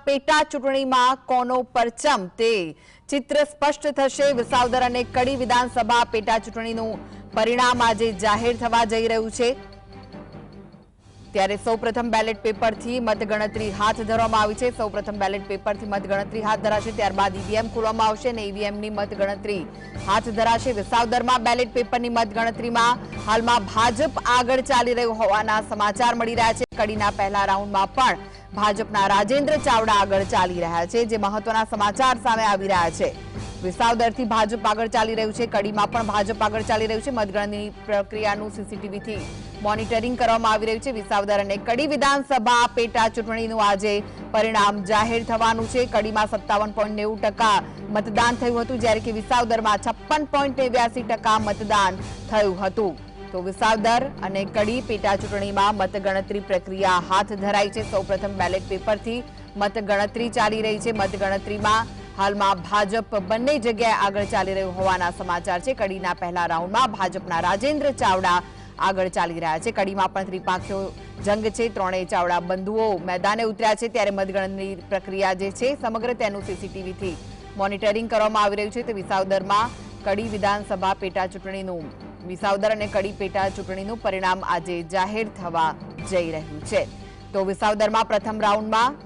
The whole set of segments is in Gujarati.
પેટા ચૂંટણીમાં કોનો પરચમ તે ચિત્ર સ્પષ્ટ થશે। વિસાવદર અને કડી વિધાનસભા પેટા ચૂંટણીનું પરિણામ આજે જાહેર થવા જઈ રહ્યું છે। ત્યારે સૌપ્રથમ બેલેટ પેપરથી મતગણતરી હાથ ધરવામાં આવી છે। સૌપ્રથમ બેલેટ પેપરથી મતગણતરી હાથ ધરાશે, ત્યારબાદ ઈવીએમ ખોલવામાં આવશે અને ઈવીએમની મતગણતરી હાથ ધરાશે। વિસાવદરમાં બેલેટ પેપરની મતગણતરીમાં હાલમાં ભાજપ આગળ ચાલી રહ્યું હોવાના સમાચાર મળી રહ્યા છે। કડીના પહેલા રાઉન્ડમાં પણ ભાજપના રાજેન્દ્ર ચાવડા આગળ ચાલી રહ્યા છે, જે મહત્વના સમાચાર સામે આવી રહ્યા છે। વિસાવદરથી ભાજપ આગળ ચાલી રહ્યું છે, કડીમાં પણ ભાજપ આગળ ચાલી રહ્યું છે। મતગણતરી પ્રક્રિયાનું સીસીટીવીથી મોનિટરિંગ કરવામાં આવી રહ્યું છે। વિસાવદર અને કડી વિધાનસભા પેટા ચૂંટણીનું આજે પરિણામ જાહેર થવાનું છે। કડીમાં 57.90% મતદાન થયું હતું, જ્યારે કે વિસાવદરમાં 56.89% મતદાન થયું હતું। તો વિસાવદર અને કડી પેટા ચૂંટણીમાં મતગણતરી પ્રક્રિયા હાથ ધરાઈ છે। સૌપ્રથમ બેલેટ પેપરથી મતગણતરી ચાલી રહી છે। મતગણતરીમાં હાલમાં ભાજપ બંને જગ્યાએ આગળ ચાલી રહ્યું હોવાના સમાચાર છે। કડીના પહેલા રાઉન્ડમાં ભાજપના રાજેન્દ્ર ચાવડા આગળ ચાલી રહ્યા છે। કડીમાં પણ ત્રિપાંખીયો જંગ છે, ત્રણેય ચાવડા બંધુઓ મેદાને ઉતર્યા છે। ત્યારે મતગણતરી પ્રક્રિયા જે છે સમગ્ર તેનું સીસીટીવીથી મોનિટરિંગ કરવામાં આવી રહ્યું છે। તો વિસાવદરમાં કડી વિધાનસભા પેટા ચૂંટણીનું વિસાવદર અને કડી પેટા ચૂંટણીનું પરિણામ આજે જાહેર થવા જઈ રહ્યું છે। તો વિસાવદરમાં પ્રથમ રાઉન્ડમાં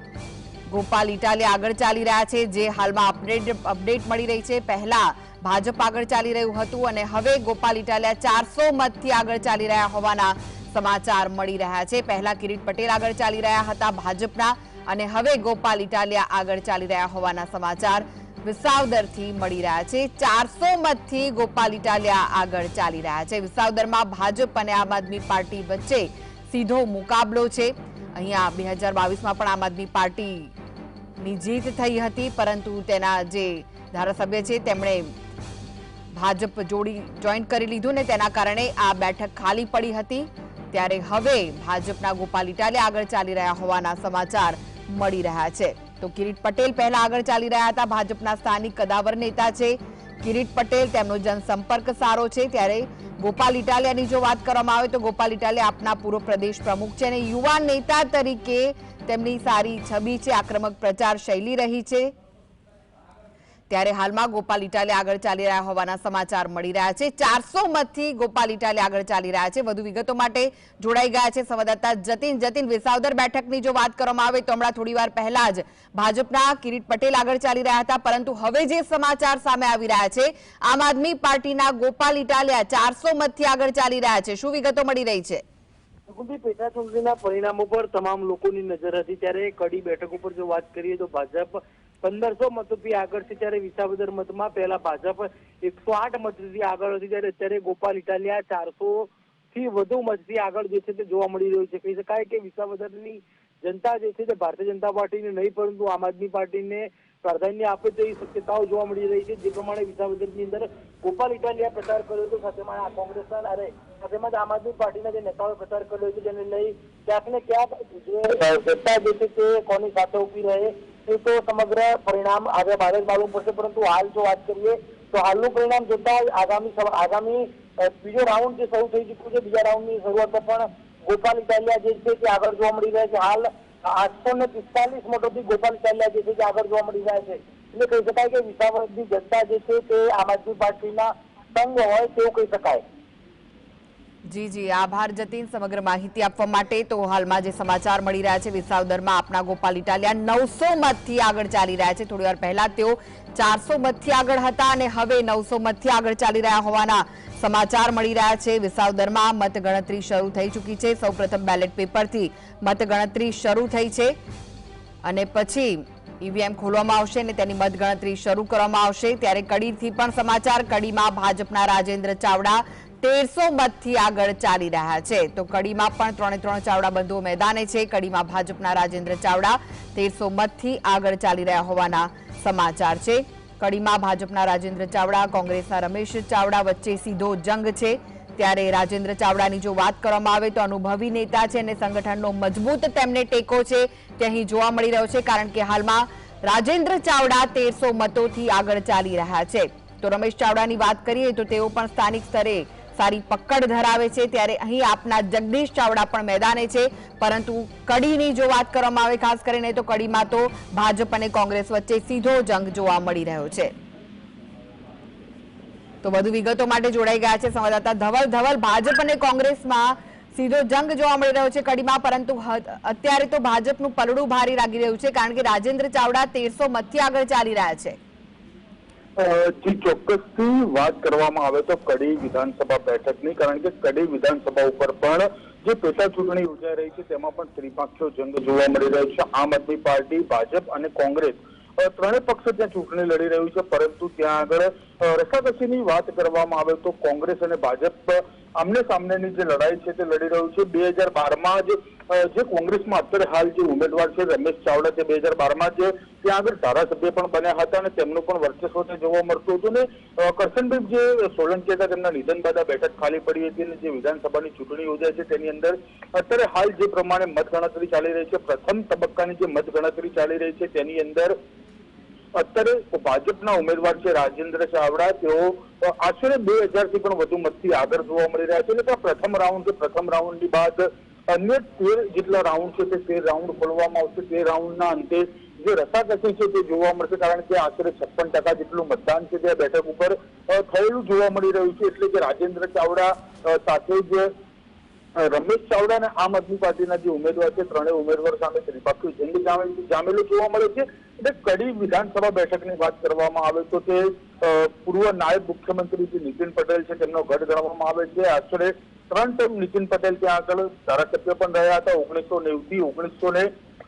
ગોપાલ ઇટાલિયા આગળ ચાલી રહ્યા છે, જે હાલમાં અપડેટ મળી રહી છે। પહેલા ભાજપ આગળ ચાલી રહ્યું હતું અને હવે ગોપાલ ઇટાલિયા 400 મતથી આગળ ચાલી રહ્યા હોવાના સમાચાર મળી રહ્યા છે। પહેલા કિરીટ પટેલ આગળ ચાલી રહ્યા હતા ભાજપના, અને હવે ગોપાલ ઇટાલિયા આગળ ચાલી રહ્યા હોવાના સમાચાર વિસાવદરથી મળી રહ્યા છે। 400 મતથી ગોપાલ ઇટાલિયા આગળ ચાલી રહ્યા છે। વિસાવદરમાં ભાજપ અને આમ આદમી પાર્ટી વચ્ચે સીધો મુકાબલો છે। અહીંયા 2022માં પણ આમ આદમી પાર્ટીની જીત થઈ હતી, પરંતુ તેના જે ધારાસભ્ય છે તેમણે ભાજપ જોઈન કરી લીધું ને તેના કારણે આ બેઠક ખાલી પડી હતી। ત્યારે હવે ભાજપના ગોપાલ ઇટાલિયા આગળ ચાલી રહ્યા હોવાના સમાચાર મળી રહ્યા છે। તો કિરીટ પટેલ પહેલા આગળ ચાલી રહ્યા હતા, ભાજપના સ્થાનિક કદાવર નેતા છે કિરીટ પટેલ, તેમનો જનસંપર્ક સારો છે। ત્યારે ગોપાલ ઇટાલિયાની જો વાત કરવામાં આવે તો ગોપાલ ઇટાલિયા આપના પૂર્વ પ્રદેશ પ્રમુખ છે અને યુવા નેતા તરીકે તેમની સારી છબી છે, આક્રમક પ્રચાર શૈલી રહી છે। ત્યારે હાલમાં ગોપાલ ઇટાલિયા આગળ ચાલી રહ્યા હોવાના સમાચાર મળી રહ્યા છે। 400 મતથી ગોપાલ ઇટાલિયા આગળ ચાલી રહ્યા છે। વધુ વિગતો માટે જોડાઈ ગયા છે સંવાદદાતા જતીન। વિસાવદર બેઠકની જો વાત કરવામાં આવે તો હમણાં થોડી વાર પહેલા જ ભાજપના કિરીટ પટેલ આગળ ચાલી રહ્યા હતા, પરંતુ હવે જે સમાચાર સામે આવી રહ્યા છે, આમ આદમી પાર્ટીના ગોપાલ ઇટાલિયા 400 મતથી આગળ ચાલી રહ્યા છે। શું વિગતો મળી રહી છે? પેટા ચૂંટણીના પરિણામો પર તમામ લોકોની નજર હતી। ત્યારે કડી બેઠક ઉપર જો વાત કરીએ તો ભાજપ 1500 મતોથી આગળ છે, ત્યારે વિસાવદર મતમાં પહેલા ભાજપ 108 મતથી આગળ હતી, ત્યારે અત્યારે ગોપાલ ઇટાલિયા 400 થી વધુ મતથી આગળ જે છે તે જોવા મળી રહ્યું છે। કહી શકાય કે વિસાવદરની જનતા જે છે તે ભારતીય જનતા પાર્ટીને નહીં પરંતુ આમ આદમી પાર્ટીને પ્રાધાન્ય આપે તેવી શક્યતાઓ જોવા મળી રહી છે। જે પ્રમાણે વિસાવદરની અંદર ગોપાલ ઇટાલિયા પ્રચાર કર્યો હતો, સાથેમાં કોંગ્રેસના સાથેમાં આમ આદમી પાર્ટીના જે નેતાઓએ પ્રચાર કર્યો હતો, જેને લઈ ક્યાંક ને ક્યાંક જે સત્તા જે છે તે કોની સાથે ઉભી રહે એ તો સમગ્ર પરિણામ આજે બાદ જ માલુમ પડશે। પરંતુ હાલ જો વાત કરીએ તો હાલનું પરિણામ જોતા આગામી બીજો રાઉન્ડ જે શરૂ થઈ ચૂક્યું છે, બીજા રાઉન્ડની શરૂઆતમાં પણ ગોપાલ ઇટાલિયા જે છે તે આગળ જોવા મળી રહ્યા છે। હાલ 845 મતોથી ગોપાલ ઇટાલિયા જે છે તે આગળ જોવા મળી રહ્યા છે। એટલે કહી શકાય કે વિસાવદરની જનતા જે છે તે આમ આદમી પાર્ટીના સંગ હોય તેવું કહી શકાય। જી, આભાર જતીન સમગ્ર માહિતી આપવા માટે। તો હાલમાં જે સમાચાર મળી રહ્યા છે, વિસાવદરમાં આપના ગોપાલ ઇટાલિયા 900 મતથી આગળ ચાલી રહ્યા છે। થોડી વાર પહેલા તેઓ 400 મતથી આગળ હતા અને હવે 900 મતથી આગળ ચાલી રહ્યા હોવાના સમાચાર મળી રહ્યા છે। વિસાવદરમાં મતગણતરી શરૂ થઈ ચૂકી છે। સૌપ્રથમ બેલેટ પેપરથી મતગણતરી શરૂ થઈ છે અને પછી ઈવીએમ ખોલવામાં આવશે અને તેની મતગણતરી શરૂ કરવામાં આવશે। ત્યારે કડીથી પણ સમાચાર, કડીમાં ભાજપના રાજેન્દ્ર ચાવડા 1300 મતથી આગળ ચાલી રહ્યા છે। તો કડીમાં પણ ત્રણ ચાવડા બંધુઓ મેદાને છે। કડીમાં ભાજપના રાજેન્દ્ર ચાવડા 1300 મતથી આગળ ચાલી રહ્યા હોવાના સમાચાર છે। કડીમાં ભાજપના રાજેન્દ્ર ચાવડા, કોંગ્રેસના રમેશ ચાવડા વચ્ચે સીધો જંગ છે। ત્યારે રાજેન્દ્ર ચાવડાની જો વાત કરવામાં આવે તો અનુભવી નેતા છે અને સંગઠનનો મજબૂત તેમને ટેકો છે તે અહીં જોવા મળી રહ્યો છે, કારણ કે હાલમાં રાજેન્દ્ર ચાવડા 1300 મતોથી આગળ ચાલી રહ્યા છે। તો રમેશ ચાવડાની વાત કરીએ તો તેઓ પણ સ્થાનિક સ્તરે સારી પકડ ધરાવે છે, ત્યારે અહીં આપના જગદીશ ચાવડા પણ મેદાને છે, પરંતુ કડીની જો વાત કરવામાં આવે ખાસ કરીને તો કડીમાં તો ભાજપ અને કોંગ્રેસ વચ્ચે સીધો જંગ જોવા મળી રહ્યો છે। તો વધુ વિગતો માટે જોડાઈ ગયા છે સંવાદદાતા ધવલ। ભાજપ અને કોંગ્રેસમાં સીધો જંગ જોવા મળી રહ્યો છે કડીમાં, પરંતુ અત્યારે તો ભાજપનું પલડું ભારી લાગી રહ્યું છે, કારણ કે રાજેન્દ્ર ચાવડા 1300 મતથી આગળ ચાલી રહ્યા છે। જી ચોક્કસથી વાત કરવામાં આવે તો કડી વિધાનસભા બેઠકની, કારણ કે કડી વિધાનસભા ઉપર પણ જે પેટા ચૂંટણી યોજાઈ રહી છે તેમાં પણ ત્રિપાંખીયો જંગ જોવા મળી રહ્યો છે। આમ આદમી પાર્ટી, ભાજપ અને કોંગ્રેસ ત્રણેય પક્ષો ત્યાં ચૂંટણી લડી રહ્યું છે, પરંતુ ત્યાં આગળ રસાકસીની વાત કરવામાં આવે તો કોંગ્રેસ અને ભાજપ આમને સામનેની જે લડાઈ છે તે લડી રહ્યું છે। 2012માં જે કોંગ્રેસમાં અત્યારે હાલ જે ઉમેદવાર છે રમેશ ચાવડા, તે 2012માં જ ત્યાં આગળ ધારાસભ્ય પણ બન્યા હતા અને તેમનું પણ વર્ચસ્વ તે જોવા મળતું હતું ને કરશનભાઈ જે સોલંકી હતા તેમના નિધન બાદ બેઠક ખાલી પડી હતી અને જે વિધાનસભાની ચૂંટણી યોજાય છે તેની અંદર અત્યારે હાલ જે પ્રમાણે મતગણતરી ચાલી રહી છે, પ્રથમ તબક્કાની જે મતગણતરી ચાલી રહી છે તેની અંદર અત્યારે ભાજપના ઉમેદવાર છે રાજેન્દ્ર ચાવડા, તેઓ આશરે 2000 થી પણ વધુ મતથી આગળ જોવા મળી રહ્યા છે। એટલે પ્રથમ રાઉન્ડની બાદ અન્ય 13 જેટલા રાઉન્ડ છે તે 13 રાઉન્ડ ખોલવામાં આવશે। 13 રાઉન્ડના અંતે જે રસાકસી છે તે જોવા મળશે, કારણ કે આશરે 56% જેટલું મતદાન છે તે બેઠક ઉપર થયેલું જોવા મળી રહ્યું છે। એટલે કે રાજેન્દ્ર ચાવડા સાથે જ રમેશ ચાવડા અને આમ આદમી પાર્ટીના જે ઉમેદવાર છે ત્રણેય ઉમેદવાર સામે ત્રિપાંખીયો જંગ જામેલો જોવા મળે છે। એટલે કડી વિધાનસભા બેઠકની વાત કરવામાં આવે તો તે પૂર્વ નાયબ મુખ્યમંત્રી જે નીતિન પટેલ છે તેમનો ગઢ ગણવામાં આવે છે। આશરે 3 ટર્મ નીતિન પટેલ ત્યાં આગળ ધારાસભ્ય પણ રહ્યા હતા। 1990 થી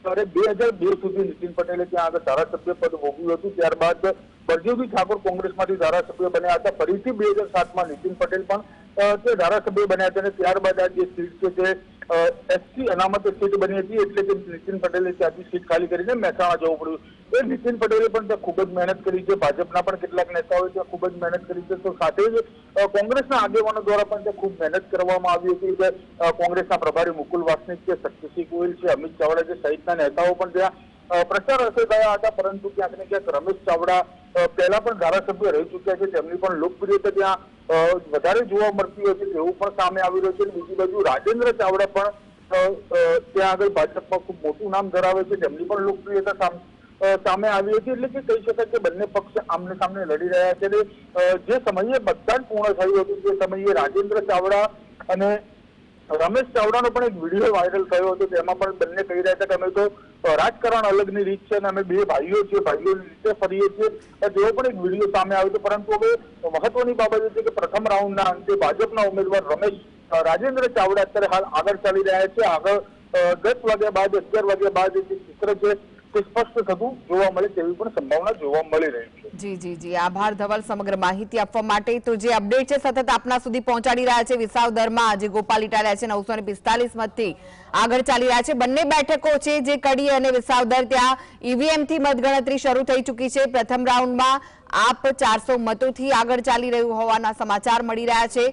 2002 સુધી નીતિન પટેલે ત્યાં આગળ ધારાસભ્ય પદ ભોગવ્યું હતું। ત્યારબાદ બળદેવજી ઠાકોર કોંગ્રેસમાંથી ધારાસભ્ય બન્યા હતા। ફરીથી 2007માં નીતિન પટેલ પણ તે ધારાસભ્ય બન્યા હતા અને ત્યારબાદ આ જે સીટ છે તે એસટી અનામત સીટ બની હતી, એટલે કે નીતિન પટેલે ત્યાંથી સીટ ખાલી કરીને મહેસાણા જવું પડ્યું। એ નીતિન પટેલે પણ ત્યાં ખૂબ જ મહેનત કરી છે, ભાજપના પણ કેટલાક નેતાઓએ ત્યાં ખૂબ જ મહેનત કરી છે, તો સાથે જ કોંગ્રેસના આગેવાનો દ્વારા પણ ત્યાં ખૂબ મહેનત કરવામાં આવી હતી કે કોંગ્રેસના પ્રભારી મુકુલ વાસનિક છે, શક્તિસિંહ ગોહિલ છે, અમિત ચાવડા છે સહિતના નેતાઓ પણ ત્યાં પ્રચાર અર્થે ગયા હતા, પરંતુ ક્યાંક ને ક્યાંક રમેશ ચાવડા પહેલા પણ ધારાસભ્ય રહી ચૂક્યા છે, તેમની પણ લોકપ્રિયતા ત્યાં વધારે જોવા મળતી હોય છે તેવું પણ સામે આવી રહ્યું છે। બીજી બાજુ રાજેન્દ્ર ચાવડા પણ ત્યાં આગળ ભાજપમાં ખૂબ મોટું નામ ધરાવે છે, તેમની પણ લોકપ્રિયતા સામે આવી હતી। એટલે કે કહી શકાય કે બંને પક્ષ આમને સામને લડી રહ્યા છે। જે સમયે મતદાન પૂર્ણ થયું હતું તે સમયે રાજેન્દ્ર ચાવડા અને રમેશ ચાવડાનો પણ એક વિડીયો વાયરલ થયો હતો, તેમાં પણ બંને કહી રહ્યા હતા કે અમે તો રાજકારણ અલગની રીત છે અને અમે બે ભાઈઓ છીએ, ભાઈઓની રીતે ફરીએ છીએ, તેવો પણ એક વિડીયો સામે આવ્યો હતો। પરંતુ હવે મહત્વની બાબત એ છે કે પ્રથમ રાઉન્ડના અંતે ભાજપના ઉમેદવાર રાજેન્દ્ર ચાવડા અત્યારે હાલ આગળ ચાલી રહ્યા છે। આગળ 10 વાગ્યા બાદ 11 વાગ્યા બાદ જે ચિત્ર છે તે સ્પષ્ટ થતું જોવા મળે તેવી પણ સંભાવના જોવા મળી રહી છે। જી આભાર ધવલ સમગ્ર માહિતી આપવા માટે। તો જે અપડેટ છે સતત આપના સુધી પહોંચાડી રહ્યા છે। વિસાવદરમાં જે ગોપાલ ઇટાલિયા છે 945 મતથી આગળ ચાલી રહ્યા છે। બંને બેઠકો છે જે કડી અને વિસાવદર, ત્યાં ઈવીએમ થી મતગણતરી શરૂ થઈ ચૂકી છે। પ્રથમ રાઉન્ડમાં આપ 400 મતોથી આગળ ચાલી રહ્યું હોવાના સમાચાર મળી રહ્યા છે।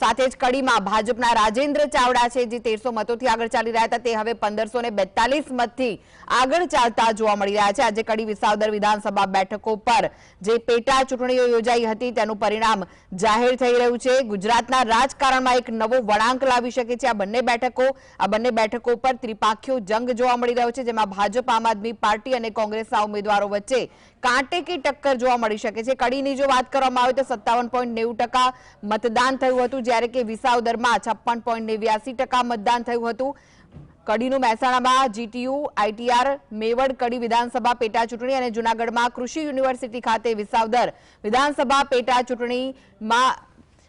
સાથે જ કડીમાં ભાજપના રાજેન્દ્ર ચાવડા છે જે 1300 મતોથી આગળ ચાલી રહ્યા હતા, તે હવે 1542 મતથી આગળ ચાલતા જોવા મળી રહ્યા છે। આજે કડી વિસાવદર વિધાનસભા બેઠકો પર જે પેટા ચૂંટણીઓ યોજાઈ હતી તેનું પરિણામ જાહેર થઈ રહ્યું છે। ગુજરાતના રાજકારણમાં એક નવો વળાંક લાવી શકે છે આ બંને બેઠકો પર ત્રિપાંખીયો જંગ જોવા મળી રહ્યો છે, જેમાં ભાજપ, આમ આદમી પાર્ટી અને કોંગ્રેસના ઉમેદવારો વચ્ચે કાંટે કી ટક્કર જોવા મળી શકે છે। કડીની જો વાત કરવામાં આવે તો 57.90% મતદાન થયું હતું, જ્યારે કે વિસાવદરમાં 56.89% મતદાન થયું હતું। કડીનું મહેસાણામાં જીટીયુ, આઈટીઆર, મેવડ કડી વિધાનસભા પેટા ચૂંટણી અને જૂનાગઢમાં કૃષિ યુનિવર્સિટી ખાતે વિસાવદર વિધાનસભા પેટા ચૂંટણીમાં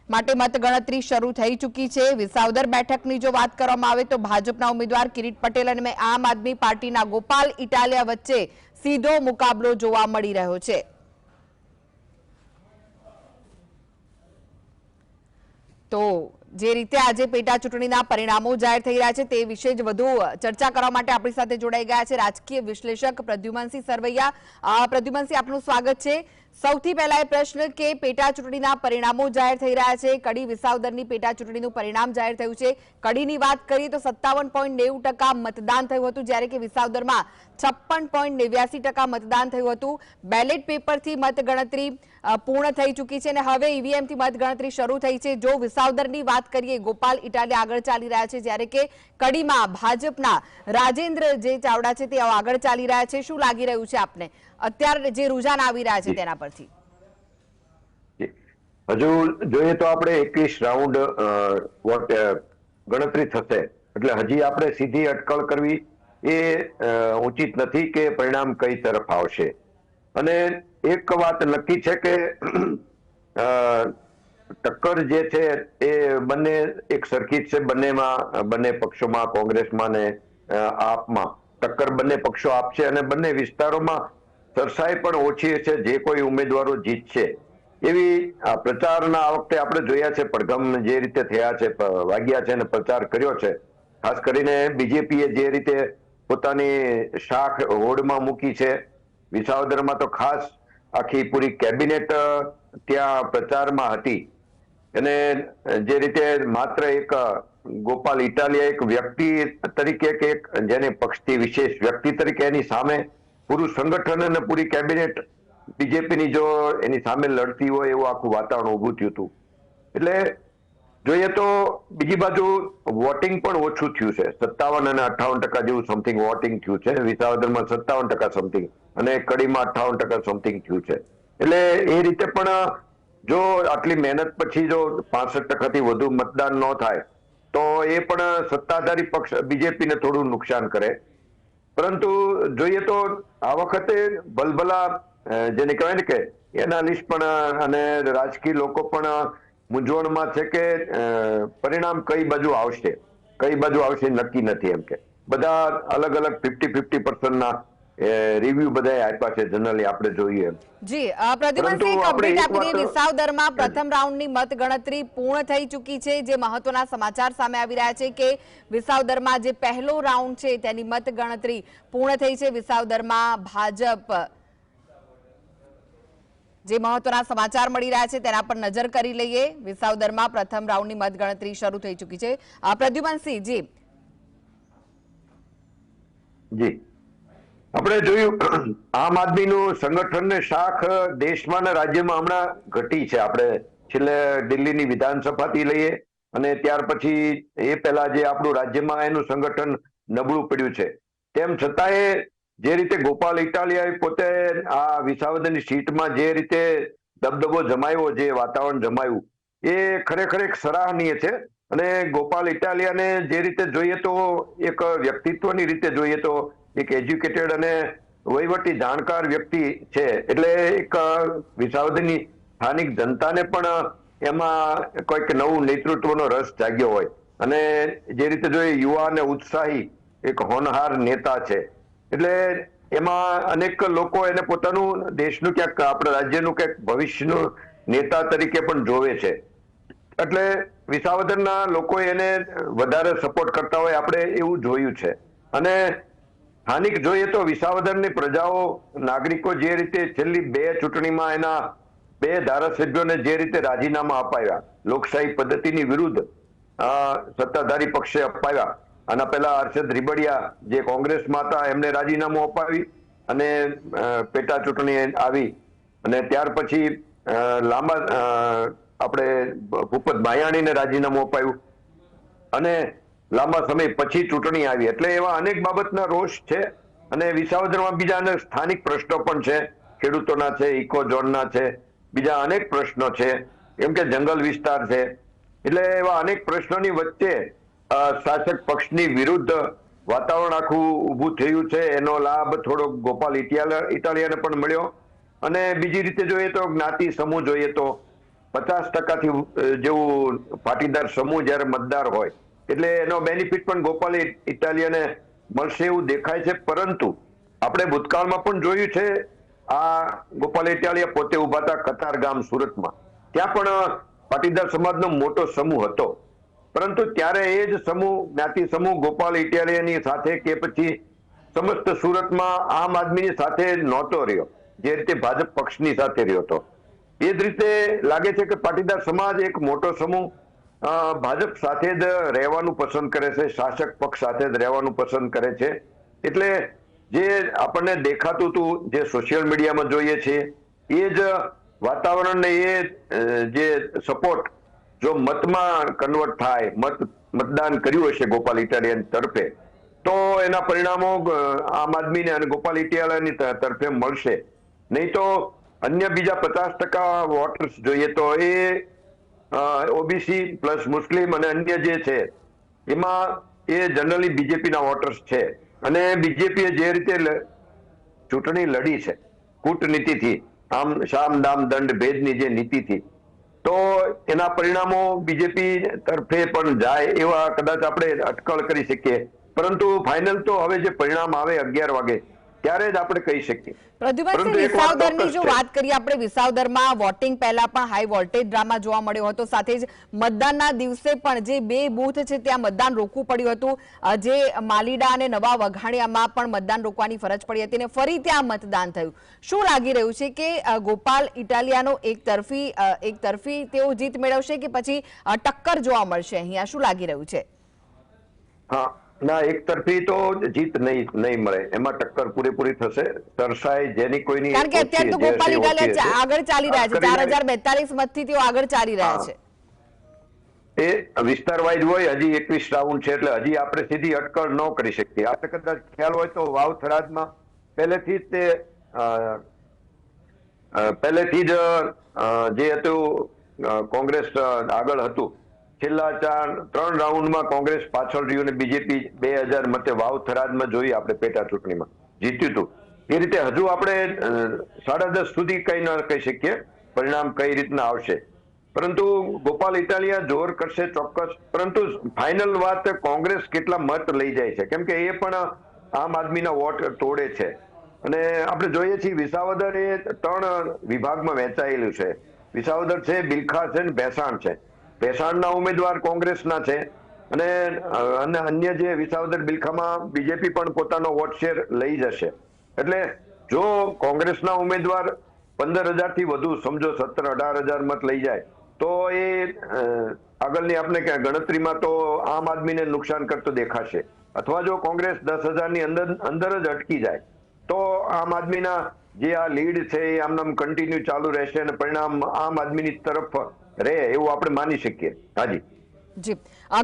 માટે મતગણતરી શરૂ થઈ ચૂકી છે। વિસાવદર બેઠકની જો વાત કરવામાં આવે તો ભાજપના ઉમેદવાર કિરીટ પટેલ અને આમ આદમી પાર્ટીના ગોપાલ ઇટાલિયા વચ્ચે સીધો મુકાબલો જોવા મળી રહ્યો છે। તો જે રીતે આજે પેટા ચૂંટણીના પરિણામો જાહેર થઈ રહ્યા છે તે વિશે જ વધુ ચર્ચા કરવા માટે આપણી સાથે જોડાઈ ગયા છે રાજકીય વિશ્લેષક પ્રદ્યુમનસિંહ સરવૈયા। પ્રદ્યુમનસિંહ, આપનું સ્વાગત છે। સૌથી પહેલા એ પ્રશ્ન કે પેટા ચૂંટણીના પરિણામો જાહેર થઈ રહ્યા છે. કડી વિસાવદરની પેટા ચૂંટણીનું પરિણામ જાહેર થયું છે. કડીની વાત કરીએ તો 57.90% મતદાન થયું હતું, જ્યારે કે વિસાવદરમાં 56.89% મતદાન થયું હતું. બેલેટ પેપરથી મતગણતરી પૂર્ણ થઈ ચૂકી છે અને હવે ઈવીએમથી મતગણતરી શરૂ થઈ છે. જો વિસાવદરની વાત કરીએ, ગોપાલ ઇટાલિયા આગળ ચાલી રહ્યા છે, જ્યારે કે કડીમાં ભાજપના રાજેન્દ્ર જે ચાવડા છે તે આગળ ચાલી રહ્યા છે. શું લાગી રહ્યું છે આપને અત્યારે જે રુઝાન આવી રહ્યા છે તેના પરથી? હજુ જોઈએ તો આપણે 21 રાઉન્ડ ગણતરી થશે, એટલે હજી આપણે સીધી અટકળ કરવી એ ઉચિત નથી કે પરિણામ કઈ તરફ આવશે. અને એક વાત નક્કી છે કે ટક્કર જે છે એ બંને એક સરખી જ છે. બંને પક્ષોમાં, કોંગ્રેસમાં ને આપમાં ટક્કર બંને પક્ષો આપશે અને બંને વિસ્તારોમાં સરસાઈ પણ ઓછી છે. જે કોઈ ઉમેદવારો જીતશે એવી પ્રચારના આ વખતે આપણે જોયા છે. પડઘમ જે રીતે થયા છે, વાગ્યા છે અને પ્રચાર કર્યો છે. ખાસ કરીને બીજેપીએ જે રીતે પોતાની શાખ હોડમાં મૂકી છે, વિસાવદરમાં તો ખાસ આખી પૂરી કેબિનેટ ત્યાં પ્રચારમાં હતી. અને જે રીતે માત્ર એક ગોપાલ ઇટાલિયા એક વ્યક્તિ તરીકે કે એક જેને પક્ષથી વિશેષ વ્યક્તિ તરીકે એની સામે પૂરું સંગઠન અને પૂરી કેબિનેટ બીજેપીની જો એની સામે લડતી હોય એવું આખું વાતાવરણ ઉભું થયું હતું. એટલે જોઈએ તો બીજી બાજુ વોટિંગ પણ ઓછું થયું છે. 57 અને 58% જેવું સમથિંગ વોટિંગ થયું છે. વિસાવદરમાં 57% સમથિંગ અને કડીમાં 58% સમથિંગ થયું છે. એટલે એ રીતે પણ જો આટલી મહેનત પછી જો 65%થી વધુ મતદાન ન થાય તો એ પણ સત્તાધારી પક્ષ બીજેપીને થોડું નુકસાન કરે. પરંતુ જોઈએ તો આ વખતે ભલભલા જેને કહેવાય ને કે એનાલિસ્ટ પણ અને રાજકીય લોકો પણ મૂંઝવણમાં છે કે પરિણામ કઈ બાજુ આવશે નક્કી નથી. એમ કે બધા અલગ અલગ 50-50% રિવ્યુ બધાએ આપ્યા છે. જનરલી આપણે જોઈએ જી પ્રદ્યુમનસિંહ, અપડેટ આપીએ. વિસાવદરમાં પ્રથમ રાઉન્ડની મતગણતરી પૂર્ણ થઈ ચૂકી છે. જે મહત્વના સમાચાર સામે આવી રહ્યા છે કે વિસાવદરમાં જે પહેલો રાઉન્ડ છે તેની મતગણતરી પૂર્ણ થઈ છે. વિસાવદરમાં ભાજપ, જે મહત્વના સમાચાર મળી રહ્યા છે તેના પર નજર કરી લઈએ. વિસાવદરમાં પ્રથમ રાઉન્ડની મતગણતરી શરૂ થઈ ચૂકી છે. પ્રદ્યુમનસિંહ જી જી આપણે જોયું આમ આદમીનું સંગઠન ને શાખ દેશમાં ને રાજ્યમાં હમણાં ઘટી છે. આપણે છેલ્લે દિલ્હીની વિધાનસભાથી લઈએ અને ત્યાર પછી એ પહેલા જે આપણું રાજ્યમાં એનું સંગઠન નબળું પડ્યું છે. તેમ છતાંય જે રીતે ગોપાલ ઇટાલિયાએ પોતે આ વિસાવદરની સીટમાં જે રીતે દબદબો જમાવ્યો, જે વાતાવરણ જમાવ્યું, એ ખરેખર એક સરાહનીય છે. અને ગોપાલ ઇટાલિયાને જે રીતે જોઈએ તો એક વ્યક્તિત્વની રીતે જોઈએ તો એક એજ્યુકેટેડ અને વહીવટી જાણકાર વ્યક્તિ છે. એટલે એક વિસાવદરની સ્થાનિક જનતાને પણ એમાં કોઈક નવું નેતૃત્વનો રસ જાગ્યો હોય. અને જે રીતે જોઈએ યુવા અને ઉત્સાહી એક હોનહાર નેતા છે. એટલે એમાં અનેક લોકો એને પોતાનું દેશનું ક્યાંક આપણા રાજ્યનું ક્યાંક ભવિષ્યનું નેતા તરીકે પણ જોવે છે. એટલે વિસાવદરના લોકો એને વધારે સપોર્ટ કરતા હોય આપણે એવું જોયું છે. અને સ્થાનિક જોઈએ તો વિસાવદરની પ્રજાઓ, નાગરિકો જે રીતે છેલ્લી 2 ચૂંટણીમાં એના 2 ધારાસભ્યોને જે રીતે રાજીનામા અપાવ્યા, લોકશાહી પદ્ધતિની વિરુદ્ધ સત્તાધારી પક્ષે અપાવ્યા. આના પહેલા હર્ષદ રીબડિયા જે કોંગ્રેસમાં હતા એમને રાજીનામું અપાવી અને પેટા ચૂંટણી આવી. અને ત્યાર પછી લાંબા આપણે ભૂપત ભાયાણીને રાજીનામું અપાયું અને લાંબા સમય પછી ચૂંટણી આવી. એટલે એવા અનેક બાબતના રોષ છે. અને વિસાવદરમાં બીજા અનેક સ્થાનિક પ્રશ્નો પણ છે. ખેડૂતોના છે, ઇકો ઝોનના છે, બીજા અનેક પ્રશ્નો છે, કેમ કે જંગલ વિસ્તાર છે. એટલે એવા અનેક પ્રશ્નોની વચ્ચે શાસક પક્ષની વિરુદ્ધ વાતાવરણ આખું ઊભું થયું છે. એનો લાભ થોડો ગોપાલ ઇટાલિયાને પણ મળ્યો. અને બીજી રીતે જોઈએ તો જ્ઞાતિ સમૂહ જોઈએ તો 50% જેવું પાટીદાર સમૂહ જ્યારે મતદાર હોય એટલે એનો બેનિફિટ પણ ગોપાલ ઇટાલિયાને મળશે એવું દેખાય છે. પરંતુ આપણે ભૂતકાળમાં પણ જોયું છે, આ ગોપાલ ઇટાલિયા પોતે ઉભા હતા કતાર ગામ સુરતમાં, ત્યાં પણ પાટીદાર સમાજનો મોટો સમૂહ હતો. પરંતુ ત્યારે એ જ સમૂહ, જ્ઞાતિ સમૂહ ગોપાલ ઇટાલિયાની સાથે કે પછી સમસ્ત સુરતમાં આમ આદમીની સાથે નહોતો રહ્યો. જે રીતે ભાજપ પક્ષની સાથે રહ્યો હતો એ જ રીતે લાગે છે કે પાટીદાર સમાજ એક મોટો સમૂહ ભાજપ સાથે જ રહેવાનું પસંદ કરે છે, શાસક પક્ષ સાથે જ રહેવાનું પસંદ કરે છે. એટલે જે આપણને દેખાતું હતું, જે સોશિયલ મીડિયામાં જોઈએ છીએ, એ જ વાતાવરણને એ જે સપોર્ટ જો મતમાં કન્વર્ટ થાય, મતદાન કર્યું હશે ગોપાલ ઇટાલિયા તરફે, તો એના પરિણામો આમ આદમીને અને ગોપાલ ઇટાલિયાની તરફે મળશે. નહીં તો અન્ય બીજા 50% વોટર્સ જોઈએ તો એ ઓબીસી પ્લસ મુસ્લિમ અને અન્ય જે છે એમાં એ જનરલી બીજેપીના વોટર્સ છે. અને બીજેપીએ જે રીતે ચૂંટણી લડી છે કૂટનીતિથી, આમ શામ દામ દંડ ભેદની જે નીતિથી, તો એના પરિણામો બીજેપી તરફે પણ જાય એવા કદાચ આપણે અટકળ કરી શકીએ. પરંતુ ફાઇનલ તો હવે જે પરિણામ આવે 11 વાગે ત્યારે જ આપણે કહી શકીએ. પ્રદ્યુમનસિંહ, વિસાવદરની જો વાત કરીએ આપણે, વિસાવદરમાં વોટિંગ પહેલા પણ હાઈ વોલ્ટેજ ડ્રામા જોવા મળ્યો હતો. સાથે જ મતદાનના દિવસે પણ જે 2 બૂથ છે ત્યાં મતદાન રોકવું પડ્યું હતું. જે માલીડા અને નવા વઘાણિયામાં પણ મતદાન રોકવાની ફરજ પડી હતી અને ફરી ત્યાં મતદાન થયું. શું લાગી રહ્યું છે કે ગોપાલ ઇટાલિયાનો એક તરફી તેઓ જીત મેળવશે કે પછી ટક્કર જોવા મળશે? અહીંયા શું લાગી રહ્યું છે? હા, ના, એક તરફી તો જીત નહીં મળે, એમાં ટક્કર પૂરેપૂરી થશે. સરસાઈ જેની કોઈની, કારણ કે અત્યારે તો ગોપાલ ઇટાલિયા આગળ ચાલી રહ્યા છે, 4042 મતથી તેઓ આગળ ચાલી રહ્યા છે. એ વિસ્તાર વાઇઝ હોય, હજી 21 રાઉન્ડ છે, એટલે હજી આપણે સીધી અટકળ ન કરી શકીએ. આપણે કદાચ ખ્યાલ હોય તો વાવ થરાદમાં પહેલેથી જ જે હતું કોંગ્રેસ આગળ હતું. છેલ્લા 3 રાઉન્ડમાં કોંગ્રેસ પાછળ રહ્યું અને બીજેપી 2000 મતે વાવ થરાદમાં જોઈ આપણે પેટા ચૂંટણીમાં જીત્યું હતું. એ રીતે હજુ આપણે 10:30 સુધી કઈ ન કહી શકીએ પરિણામ કઈ રીતના આવશે. પરંતુ ગોપાલ ઇટાલિયા જોર કરશે ચોક્કસ. પરંતુ ફાઇનલ વાત કોંગ્રેસ કેટલા મત લઈ જાય છે, કેમ કે એ પણ આમ આદમીના વોટ તોડે છે. અને આપણે જોઈએ છીએ વિસાવદર એ 3 વિભાગમાં વહેંચાયેલું છે. વિસાવદર છે, બિલખા છે, ભેસાણ છે. ભેસાણના ઉમેદવાર કોંગ્રેસના છે અને અન્ય જે વિસાવદર બિલખામાં બીજેપી પણ પોતાનો વોટ શેર લઈ જશે. એટલે જો કોંગ્રેસના ઉમેદવાર 15,000 થી વધુ, સમજો 17-18,000 મત લઈ જાય, તો એ આગળની આપણે ગણતરીમાં તો આમ આદમીને નુકસાન કરતો દેખાશે. અથવા જો કોંગ્રેસ 10,000 ની અંદર જ અટકી જાય તો આમ આદમીના જે આ લીડ છે એ આમ કન્ટિન્યુ ચાલુ રહેશે અને પરિણામ આમ આદમીની તરફ રહે એવું આપણે માની શકીએ. હાજી જી,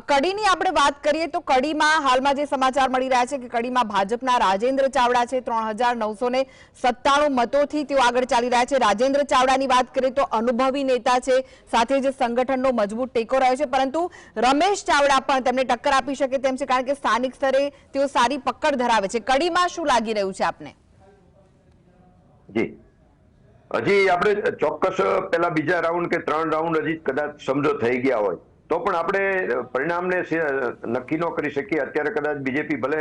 કડીની આપણે વાત કરીએ તો કડીમાં હાલમાં જે સમાચાર મળી રહ્યા છે કે કડીમાં ભાજપના રાજેન્દ્ર ચાવડા છે, 3,997 મતોથી તેઓ આગળ ચાલી રહ્યા છે. રાજેન્દ્ર ચાવડાની વાત કરીએ તો અનુભવી નેતા છે, સાથે જ સંગઠનનો મજબૂત ટેકો રહ્યો છે. પરંતુ રમેશ ચાવડા પણ તેમને ટક્કર આપી શકે તેમ છે, કારણ કે સ્થાનિક સ્તરે તેઓ સારી પકડ ધરાવે છે. કડીમાં શું લાગી રહ્યું છે આપને? જી, હજી આપણે ચોક્કસ પેલા બીજા રાઉન્ડ કે 3 રાઉન્ડ હજી કદાચ સમજો થઈ ગયા હોય તો પણ આપણે પરિણામને નક્કી ન કરી શકીએ. અત્યારે કદાચ બીજેપી ભલે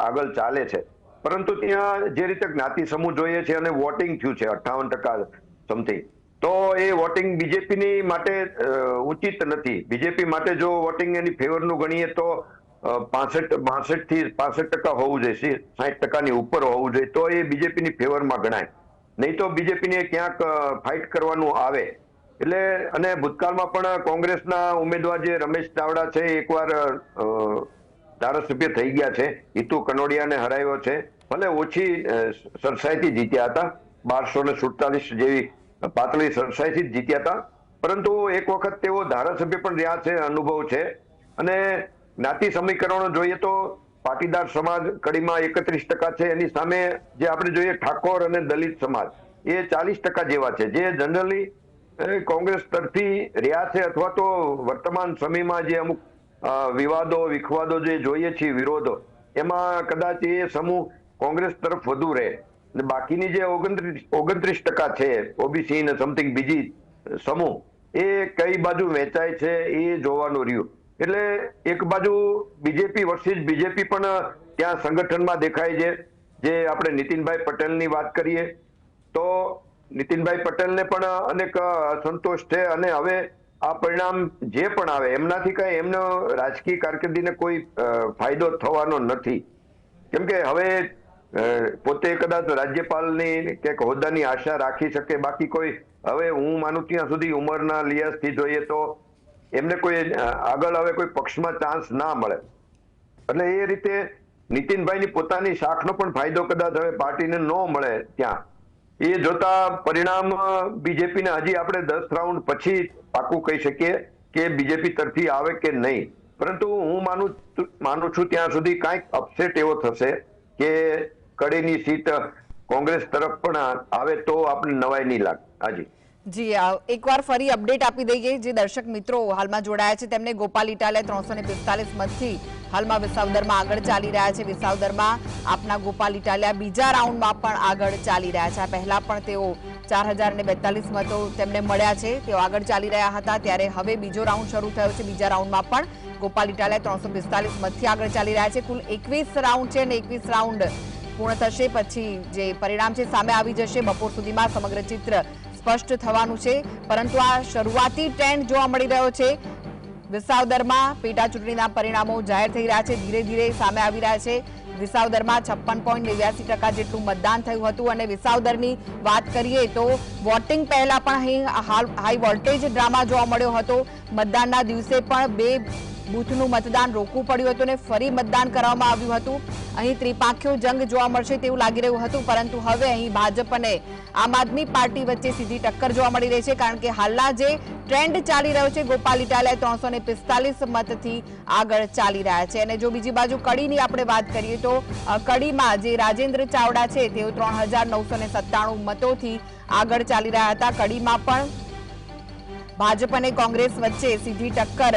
આગળ ચાલે છે, પરંતુ ત્યાં જે રીતે જ્ઞાતિ સમૂહ જોઈએ છે અને વોટિંગ થયું છે 58% સમથિંગ, તો એ વોટિંગ બીજેપીની માટે ઉચિત નથી. બીજેપી માટે જો વોટિંગ એની ફેવરનું ગણીએ તો 62 થી 65% હોવું જોઈએ, 60%ની ઉપર હોવું જોઈએ, તો એ બીજેપીની ફેવરમાં ગણાય. નહીં તો બીજેપીને ક્યાંક ફાઇટ કરવાનું આવે. એટલે અને ભૂતકાળમાં પણ કોંગ્રેસના ઉમેદવાર જે રમેશ ચાવડા છે એકવાર ધારાસભ્ય થઈ ગયા છે, હિતુ કનોડિયાને હરાવ્યો છે. ભલે ઓછી સરસાઈથી જીત્યા હતા, 1247 જેવી પાતળી સરસાઈથી જ જીત્યા હતા, પરંતુ એક વખત તેઓ ધારાસભ્ય પણ રહ્યા છે, અનુભવ છે. અને જ્ઞાતિ સમીકરણો જોઈએ તો પાટીદાર સમાજ કડીમાં 31% છે, એની સામે જે આપણે જોઈએ ઠાકોર અને દલિત સમાજ એ 40% જેવા છે, જે જનરલી કોંગ્રેસ તરફી રહ્યા છે. અથવા તો વર્તમાન સમયમાં જે અમુક વિખવાદો જે જોઈએ છીએ, વિરોધો, એમાં કદાચ એ સમૂહ કોંગ્રેસ તરફ વધુ રહે. બાકીની જે 29% છે ઓબીસી ને સમથિંગ બીજી સમૂહ, એ કઈ બાજુ વેચાય છે એ જોવાનું રહ્યું. એટલે એક બાજુ બીજેપી વર્સિસ બીજેપી પણ ત્યાં સંગઠનમાં દેખાય છે. જે આપણે નીતિનભાઈ પટેલની વાત કરીએ તો નીતિનભાઈ પટેલને પણ અનેક અસંતોષ છે અને હવે આ પરિણામ જે પણ આવે એમનાથી કઈ એમનો રાજકીય કારકિર્દીને કોઈ ફાયદો થવાનો નથી. કેમ કે હવે પોતે કદાચ રાજ્યપાલની કે હોદ્દાની આશા રાખી શકે, બાકી કોઈ હવે હું માનું ત્યાં સુધી ઉંમરના લિહાઝથી જોઈએ તો એમને કોઈ આગળ હવે કોઈ પક્ષમાં ચાન્સ ના મળે, એટલે એ રીતે નીતિનભાઈની પોતાની શાખનો પણ ફાયદો કદાચ હવે પાર્ટીને ન મળે ત્યાં. એ જોતા પરિણામ બીજેપીને હજી આપણે 10 રાઉન્ડ પછી પાકું કહી શકીએ કે બીજેપી તરફી આવે કે નહીં, પરંતુ હું માનું છું ત્યાં સુધી કાંઈક અપસેટ એવો થશે કે કડીની સીટ કોંગ્રેસ તરફ પણ આવે તો આપણે નવાઈ નહીં લાગે. હાજી જી, એકવાર ફરી અપડેટ આપી દઈએ. જે દર્શક મિત્રો હાલમાં જોડાયા છે તેમને ગોપાલ ઇટાલિયા 345 મતથી હાલમાં વિસાવદરમાં આગળ ચાલી રહ્યા છે. વિસાવદરમાં આપના ગોપાલ ઇટાલિયા બીજા રાઉન્ડમાં પણ આગળ ચાલી રહ્યા છે. પહેલા પણ તેઓ 4042 મતો તેમને મળ્યા છે, તેઓ આગળ ચાલી રહ્યા હતા. ત્યારે હવે બીજો રાઉન્ડ શરૂ થયો છે. બીજા રાઉન્ડમાં પણ ગોપાલ ઇટાલિયા 345 મતથી આગળ ચાલી રહ્યા છે. કુલ 21 રાઉન્ડ છે અને 21 રાઉન્ડ પૂર્ણ થશે પછી જે પરિણામ છે સામે આવી જશે. બપોર સુધીમાં સમગ્ર ચિત્ર સ્પષ્ટ થવાનું છે, પરંતુ આ શરૂઆતી ટ્રેન્ડ જોવા મળી રહ્યો છે. વિસાવદરમાં પેટા ચૂંટણીના પરિણામો જાહેર થઈ રહ્યા છે, ધીરે ધીરે સામે આવી રહ્યા છે. વિસાવદરમાં 56.89% જેટલું મતદાન થયું હતું અને વિસાવદરની વાત કરીએ તો વોટિંગ પહેલા પણ અહીં હાઈ વોલ્ટેજ ડ્રામા જોવા મળ્યો હતો. મતદાનના દિવસે પણ 2 બૂથનું મતદાન રોકવું પડ્યું હતું અને ફરી મતદાન કરવામાં આવ્યું હતું. અહીં ત્રિપાંખ્યો જંગ જોવા મળશે તેવું લાગી રહ્યું હતું, પરંતુ હવે અહીં ભાજપ અને આમ આદમી પાર્ટી વચ્ચે સીધી ટક્કર જોવા મળી રહી છે, કારણ કે હાલના જે ટ્રેન્ડ ચાલી રહ્યો છે ગોપાલ ઇટાલિયા 345 મતથી આગળ ચાલી રહ્યા છે. અને જો બીજી બાજુ કડીની આપણે વાત કરીએ તો કડીમાં જે રાજેન્દ્ર ચાવડા છે તેઓ 3997 મતોથી આગળ ચાલી રહ્યા હતા. કડીમાં પણ ભાજપ અને કોંગ્રેસ વચ્ચે સીધી ટક્કર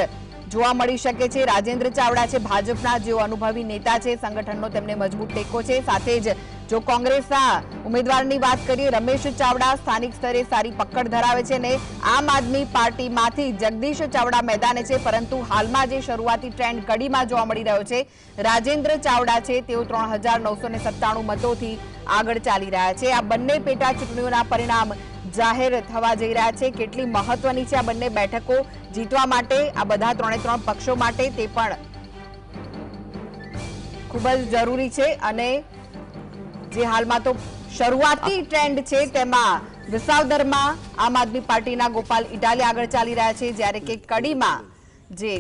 જોવા મળી શકે છે. રાજેન્દ્ર ચાવડા છે ભાજપના જેઓ અનુભવી નેતા છે, સંગઠનનો તેમને મજબૂત ટેકો છે. સાથે જ જો કોંગ્રેસના ઉમેદવારની વાત કરીએ રમેશ ચાવડા સ્થાનિક સ્તરે સારી પકડ ધરાવે છે અને આમ આદમી પાર્ટીમાંથી જગદીશ ચાવડા મેદાને છે, પરંતુ હાલમાં જે શરૂઆતી ટ્રેન્ડ કડીમાં જોવા મળી રહ્યો છે રાજેન્દ્ર ચાવડા છે તેઓ 3997 મતોથી આગળ ચાલી રહ્યા છે. આ બંને પેટા ચૂંટણીઓના પરિણામ જાહેર થવા જઈ રહ્યા છે. કેટલી મહત્વની છે આ બંને બેઠકો જીતવા માટે, આ બધા 3 પક્ષો માટે, તે પણ ખૂબ જ જરૂરી છે. અને જે હાલમાં તો શરૂઆતી ટ્રેન્ડ છે તેમાં વિસાવદરમાં આમ આદમી પાર્ટીના ગોપાલ ઇટાલિયા આગળ ચાલી રહ્યા છે, જ્યારે કે કડીમાં જે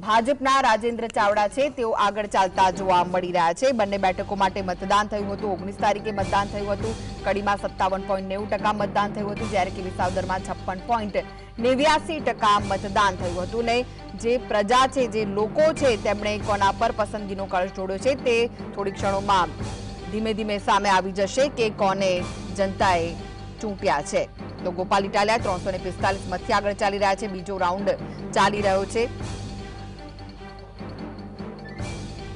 ભાજપના રાજેન્દ્ર ચાવડા છે તેઓ આગળ ચાલતા જોવા મળી રહ્યા છે. બંને બેઠકો માટે મતદાન થયું હતું. 19 તારીખે મતદાન થયું હતું. કડીમાં 57.90% મતદાન થયું હતું, જ્યારે કે વિસાવદરમાં 56.89% મતદાન થયું હતું. ને જે પ્રજા છે, જે લોકો છે, તેમણે કોના પર પસંદગીનો કળશ જોડ્યો છે તે થોડી ક્ષણોમાં ધીમે ધીમે સામે આવી જશે કે કોને જનતાએ ચૂંટ્યા છે. તો ગોપાલ ઇટાલિયા 345 મતથી આગળ ચાલી રહ્યા છે. બીજો રાઉન્ડ ચાલી રહ્યો છે.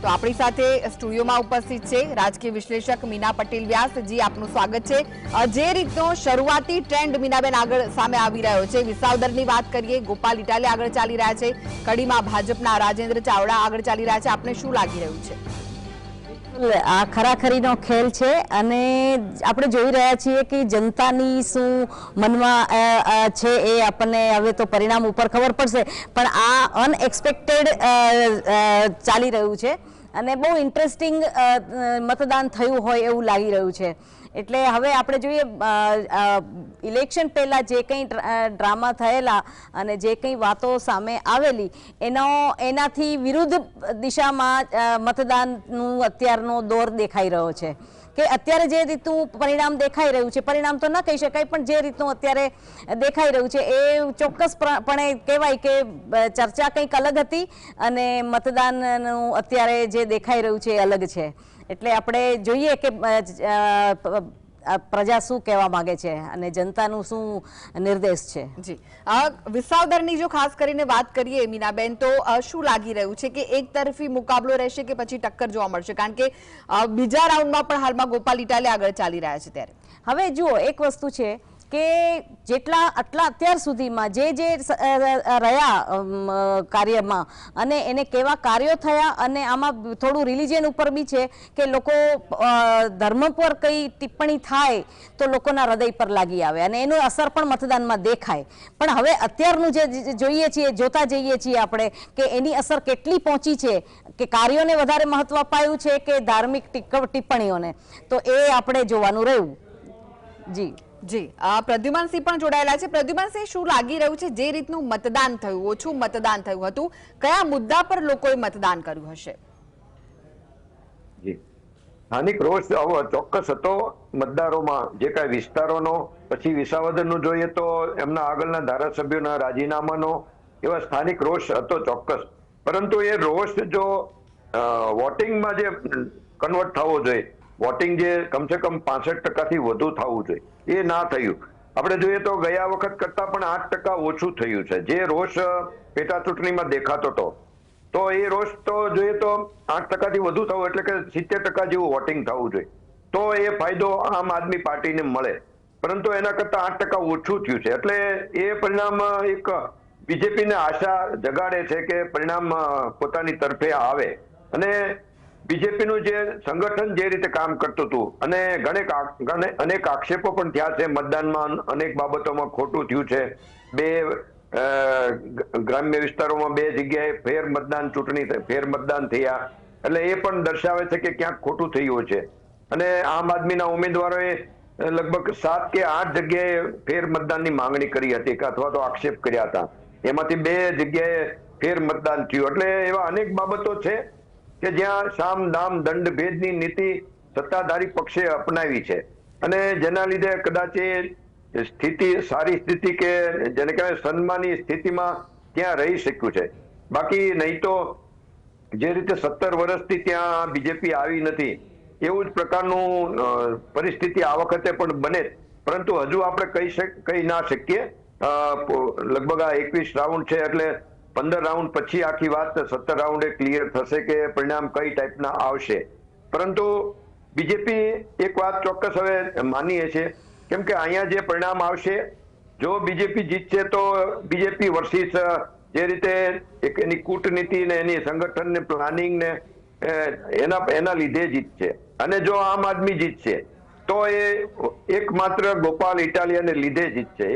તો આપણી સાથે સ્ટુડિયોમાં ઉપસ્થિત છે રાજકીય વિશ્લેષક મીના પટેલ વ્યાસ. જી, આપનું સ્વાગત છે. જે રીતનો શરૂઆતી ટ્રેન્ડ મીનાબેન આગળ સામે આવી રહ્યો છે, વિસાવદરની વાત કરીએ, ગોપાલ ઇટાલિયા આગળ ચાલી રહ્યા છે, કડીમાં ભાજપના રાજેન્દ્ર ચાવડા આગળ ચાલી રહ્યા છે, આપને શું લાગી રહ્યું છે? આ ખરાખરીનો ખેલ છે અને આપણે જોઈ રહ્યા છીએ કે જનતાની શું મનમાં છે એ આપણને હવે તો પરિણામ ઉપર ખબર પડશે, પણ આ અનએક્સપેક્ટેડ ચાલી રહ્યું છે અને બહુ ઇન્ટરેસ્ટિંગ મતદાન થયું હોય એવું લાગી રહ્યું છે. એટલે હવે આપણે જોઈએ ઇલેક્શન પહેલા જે કંઈ ડ્રામા થયેલા અને જે કંઈ વાતો સામે આવેલી એનાથી વિરુદ્ધ દિશામાં મતદાનનું અત્યારનો દોર દેખાઈ રહ્યો છે. કે અત્યારે જે રીતનું પરિણામ દેખાઈ રહ્યું છે, પરિણામ તો ન કહી શકાય, પણ જે રીતનું અત્યારે દેખાઈ રહ્યું છે એ ચોક્કસપણે કહેવાય કે ચર્ચા કંઈક અલગ હતી અને મતદાનનું અત્યારે જે દેખાઈ રહ્યું છે એ અલગ છે. એટલે આપણે જોઈએ કે પ્રજા શું કહેવા માંગે છે અને જનતાનું શું નિર્દેશ છે. જી, વિસાવદરની જો ખાસ કરીને વાત કરીએ મીનાબેન, તો શું લાગી રહ્યું છે કે એક તરફી મુકાબલો રહેશે કે પછી ટક્કર જોવા મળશે? કારણ કે બીજા રાઉન્ડમાં પણ હાલમાં ગોપાલ ઇટાલિયા આગળ ચાલી રહ્યા છે. ત્યારે હવે જુઓ, એક વસ્તુ છે કે આટલા અત્યાર સુધીમાં જે રહ્યા કાર્યમાં અને એને કેવા કાર્યો થયા, અને આમાં થોડું રિલિજન ઉપર બી છે કે લોકો ધર્મ પર કઈ ટિપ્પણી થાય તો લોકોના હૃદય પર લાગી આવે અને એનો અસર પણ મતદાનમાં દેખાય. પણ હવે અત્યારનું જે જોઈએ છીએ, જોતા જઈએ છીએ આપણે કે એની અસર કેટલી પહોંચી છે, કે કાર્યોને વધારે મહત્વ અપાયું છે કે ધાર્મિક ટિપ્પણીઓને, તો એ આપણે જોવાનું રહ્યું. જી જી, પ્રદ્યુમનસિંહ પણ જોડાયેલા છે. પ્રદ્યુમનસિંહ, શું લાગી રહ્યું છે જે રીતનું મતદાન થયું, ઓછું મતદાન થયું હતું, કયા મુદ્દા પર લોકોએ મતદાન કર્યું હશે? જી, સ્થાનિક રોષ ચોક્કસ હતો મતદારોમાં. જે કાંઈ વિસ્તારોનો, પછી વિસાવદરનું જોઈએ તો એમના આગળના ધારાસભ્યોના રાજીનામાનો, એવા સ્થાનિક રોષ હતો ચોક્કસ. પરંતુ એ રોષ જો વોટિંગમાં જે કન્વર્ટ થવો જોઈએ, વોટિંગ જે કમસે કમ 65% વધુ થવું જોઈએ, એ ના થયું. આપણે જોઈએ તો ગયા વખત કરતા પણ 8% ઓછું થયું છે. જે રોષ પેટા ચૂંટણીમાં દેખાતો હતો, તો એ રોષ તો જોઈએ તો 8%થી વધુ થવું એટલે કે 70% જેવું વોટિંગ થવું જોઈએ, તો એ ફાયદો આમ આદમી પાર્ટીને મળે. પરંતુ એના કરતા 8% ઓછું થયું છે. એટલે એ પરિણામ એક બીજેપીને આશા જગાડે છે કે પરિણામ પોતાની તરફે આવે. અને બીજેપીનું જે સંગઠન જે રીતે કામ કરતું હતું, અને અનેક આક્ષેપો પણ થયા છે મતદાનમાં, અનેક બાબતોમાં ખોટું થયું છે. ગ્રામ્ય વિસ્તારોમાં 2 જગ્યાએ ફેર મતદાન થયા, એટલે એ પણ દર્શાવે છે કે ક્યાંક ખોટું થયું છે. અને આમ આદમીના ઉમેદવારોએ લગભગ 7 કે 8 જગ્યાએ ફેર મતદાનની માંગણી કરી હતી અથવા તો આક્ષેપ કર્યા હતા. એમાંથી 2 જગ્યાએ ફેર મતદાન થયું. એટલે એવા અનેક બાબતો છે કે જ્યાં સામ દામ દંડ ભેદની નીતિ સત્તાધારી પક્ષે અપનાવી છે, અને જેના લીધે કદાચ એ સ્થિતિ, સારી સ્થિતિ કે જેને કહેવાય સન્માનની સ્થિતિમાં ત્યાં રહી શક્યું છે. બાકી નહીં તો જે રીતે 17 વર્ષથી ત્યાં બીજેપી આવી નથી, એવું જ પ્રકારનું પરિસ્થિતિ આ વખતે પણ બને. પરંતુ હજુ આપણે કહી ના શકીએ. લગભગ આ 21 રાઉન્ડ છે, એટલે 15 રાઉન્ડ પછી આખી વાત 17 રાઉન્ડે ક્લિયર થશે કે પરિણામ કઈ ટાઈપના આવશે. પરંતુ બીજેપી એક વાત ચોક્કસ હવે માનીએ છે, કેમ કે અહીંયા જે પરિણામ આવશે, જો બીજેપી જીતશે તો બીજેપી વર્સિસ જે રીતે એની કૂટનીતિ ને એની સંગઠન ને પ્લાનિંગ ને એના લીધે જીતશે. અને જો આમ આદમી જીતશે તો એ એકમાત્ર ગોપાલ ઇટાલિયાને લીધે જીતશે,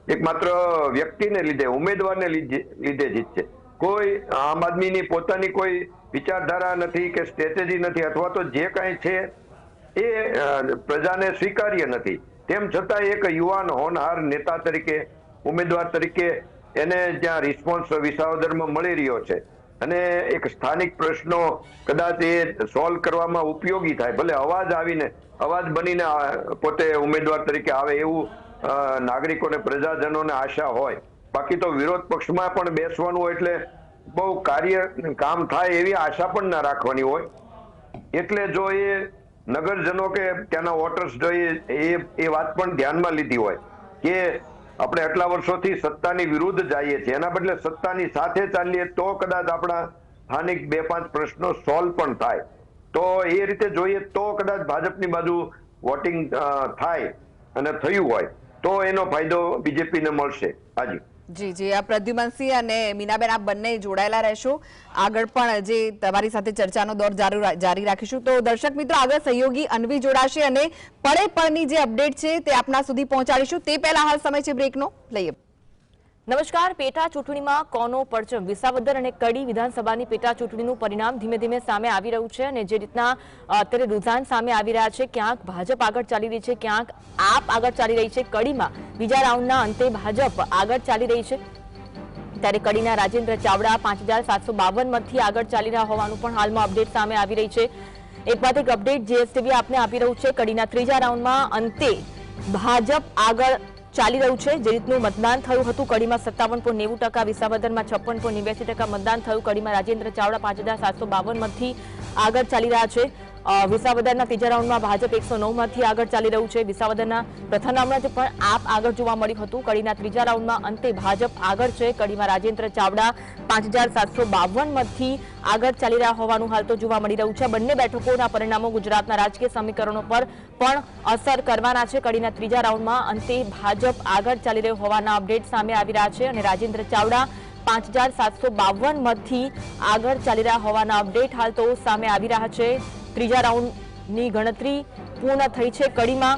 એકમાત્ર વ્યક્તિને લીધે, ઉમેદવારને લીધે જીતશે. કોઈ આમ આદમીની પોતાની કોઈ વિચારધારા નથી કે સ્ટ્રેટેજી નથી, અથવા તો જે કાંઈ છે એ પ્રજાને સ્વીકાર્ય નથી. તેમ છતાં એક યુવાન હોનહાર નેતા તરીકે, ઉમેદવાર તરીકે એને જ્યાં રિસ્પોન્સ વિસાવદરમાં મળી રહ્યો છે, અને એક સ્થાનિક પ્રશ્નો કદાચ એ સોલ્વ કરવામાં ઉપયોગી થાય, ભલે અવાજ બનીને પોતે ઉમેદવાર તરીકે આવે, એવું નાગરિકોને, પ્રજાજનોને આશા હોય. બાકી તો વિરોધ પક્ષમાં પણ બેસવાનું હોય એટલે બહુ કામ થાય એવી આશા પણ ના રાખવાની હોય. એટલે જો એ નગરજનો કે ત્યાંના વોટર્સ જો એ વાત પણ ધ્યાનમાં લીધી હોય કે આપણે આટલા વર્ષોથી સત્તાની વિરુદ્ધ જઈએ છીએ, એના બદલે સત્તાની સાથે ચાલીએ તો કદાચ આપણા સ્થાનિક 2-5 પ્રશ્નો સોલ્વ પણ થાય. તો એ રીતે જોઈએ તો કદાચ ભાજપની બાજુ વોટિંગ થાય, અને થયું હોય તો એનો ફાયદો બીજેપીને મળશે. હાજી જી, આ પ્રદ્યુમનસિંહ અને મીનાબેન, આપ બંને જોડાયેલા રહેશો. આગળ પણ જે તમારી સાથે ચર્ચાનો દોર જારી રાખીશું. તો દર્શક મિત્રો, આગળ સહયોગી અન્વી જોડાશે અને પળે પળની જે અપડેટ છે તે આપના સુધી પહોંચાડીશું. તે પહેલા હાલ સમય છે બ્રેકનો, લઈએ. નમસ્કાર. પેટા ચૂંટણીમાં કોનો પરચમ? વિસાવદર અને કડી વિધાનસભાની પેટા ચૂંટણીનું પરિણામ ધીમે ધીમે સામે આવી રહ્યું છે, અને જે રીતના અત્યારે રુઝાન સામે આવી રહ્યા છે, ક્યાંક ભાજપ આગળ ચાલી રહી છે, ક્યાંક આપ આગળ ચાલી રહી છે. કડીમાં બીજા રાઉન્ડના અંતે ભાજપ આગળ ચાલી રહી છે, ત્યારે કડીના રાજેન્દ્ર ચાવડા 5752 મતથી આગળ ચાલી રહ્યા હોવાનું પણ હાલમાં અપડેટ સામે આવી રહી છે. એકમાંથી એક અપડેટ જીએસટીવી આપને આપી રહ્યું છે. કડીના ત્રીજા રાઉન્ડમાં અંતે ભાજપ આગળ ચાલી રહ્યું છે. જે રીતનું મતદાન થયું હતું, કડીમાં 57.90%, વિસાવદરમાં 56.89% મતદાન થયું. કડીમાં રાજેન્દ્ર ચાવડા 5752 મતથી આગળ ચાલી રહ્યા છે. વિસાવદરના ત્રીજા રાઉન્ડમાં ભાજપ 109 મતથી આગળ ચાલી રહ્યું છે. વિસાવદરના પ્રથમ રાઉન્ડમાં પણ આપ આગળ જોવા મળ્યું હતું. કડીના ત્રીજા રાઉન્ડમાં અંતે ભાજપ આગળ છે. કડીમાં રાજેન્દ્ર ચાવડા 5752 મતથી આગળ ચાલી રહ્યા હોવાનું હાલ તો જોવા મળી રહ્યું છે. બંને બેઠકોના પરિણામો ગુજરાતના રાજકીય સમીકરણો પર પણ અસર કરવાના છે. કડીના ત્રીજા રાઉન્ડમાં અંતે ભાજપ આગળ ચાલી રહ્યું હોવાના અપડેટ સામે આવી રહ્યા છે અને રાજેન્દ્ર ચાવડા 5752 મતથી આગળ ચાલી રહ્યા હોવાના અપડેટ હાલ તો સામે આવી રહ્યા છે. ત્રીજા રાઉન્ડની ગણતરી પૂર્ણ થઈ છે. કડીમાં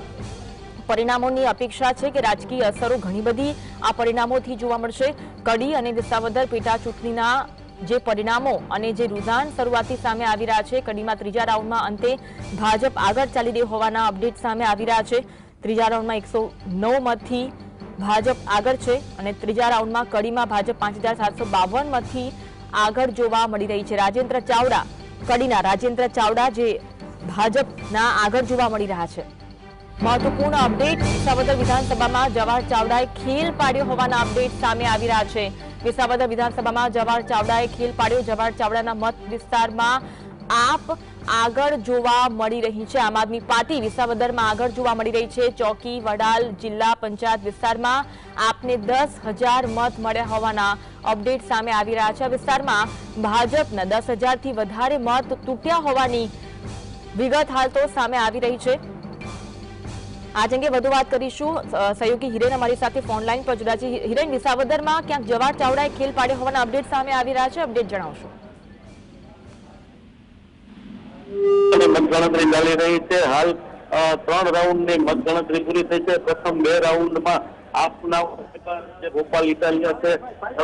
પરિણામોની અપેક્ષા છે કે રાજકીય અસરો ઘણી બધી આ પરિણામોથી જોવા મળશે. કડી અને વિસાવદર પેટા ચૂંટણીના જે પરિણામો અને જે રુઝાન શરૂઆતથી સામે આવી રહ્યા છે. કડીમાં ત્રીજા રાઉન્ડમાં અંતે ભાજપ આગળ ચાલી રહી હોવાના અપડેટ સામે આવી રહ્યા છે. ત્રીજા રાઉન્ડમાં 109 મતથી ભાજપ આગળ છે અને ત્રીજા રાઉન્ડમાં કડીમાં ભાજપ 5752 મતથી આગળ જોવા મળી રહી છે. રાજેન્દ્ર ચાવડા, કડીના રાજેન્દ્ર ચાવડા જે ભાજપના આગળ જોવા મળી રહ્યા છે. મહત્વપૂર્ણ અપડેટ વિસાવદર વિધાનસભામાં જવાહર ચાવડાએ ખેલ પાડ્યો હોવાના અપડેટ સામે આવી રહ્યા છે. વિસાવદર વિધાનસભામાં જવાહર ચાવડાએ ખેલ પાડ્યો. જવાહર ચાવડાના મત વિસ્તારમાં આપ આગળ જોવા મળી રહી છે. આમ આદમી પાર્ટી વિસાવદરમાં આગળ જોવા મળી રહી છે. ચોકી, વડાલ જિલ્લા પંચાયત વિસ્તારમાં આપને 10,000 મત મળ્યા હોવાના અપડેટ સામે આવી રહ્યા છે. વિસ્તારમાં ભાજપના 10,000થી વધારે મત તૂટ્યા હોવાની વિગત હાલ તો સામે આવી રહી છે. આજ અંગે વધુ વાત કરીશું. સહયોગી હિરેન અમારી સાથે ફોન લાઈન પર જોડાયા છે. હિરેન, વિસાવદરમાં ક્યાંક જવાહર ચાવડાએ ખેલ પાડ્યો હોવાના અપડેટ સામે આવી રહ્યા છે. અપડેટ જણાવશો. મતગણતરી ચાલી રહી છે. હાલ 3 રાઉન્ડની મતગણતરી પૂરી થઈ છે. પ્રથમ 2 રાઉન્ડમાં આપના જે ગોપાલ ઇટાલિયા છે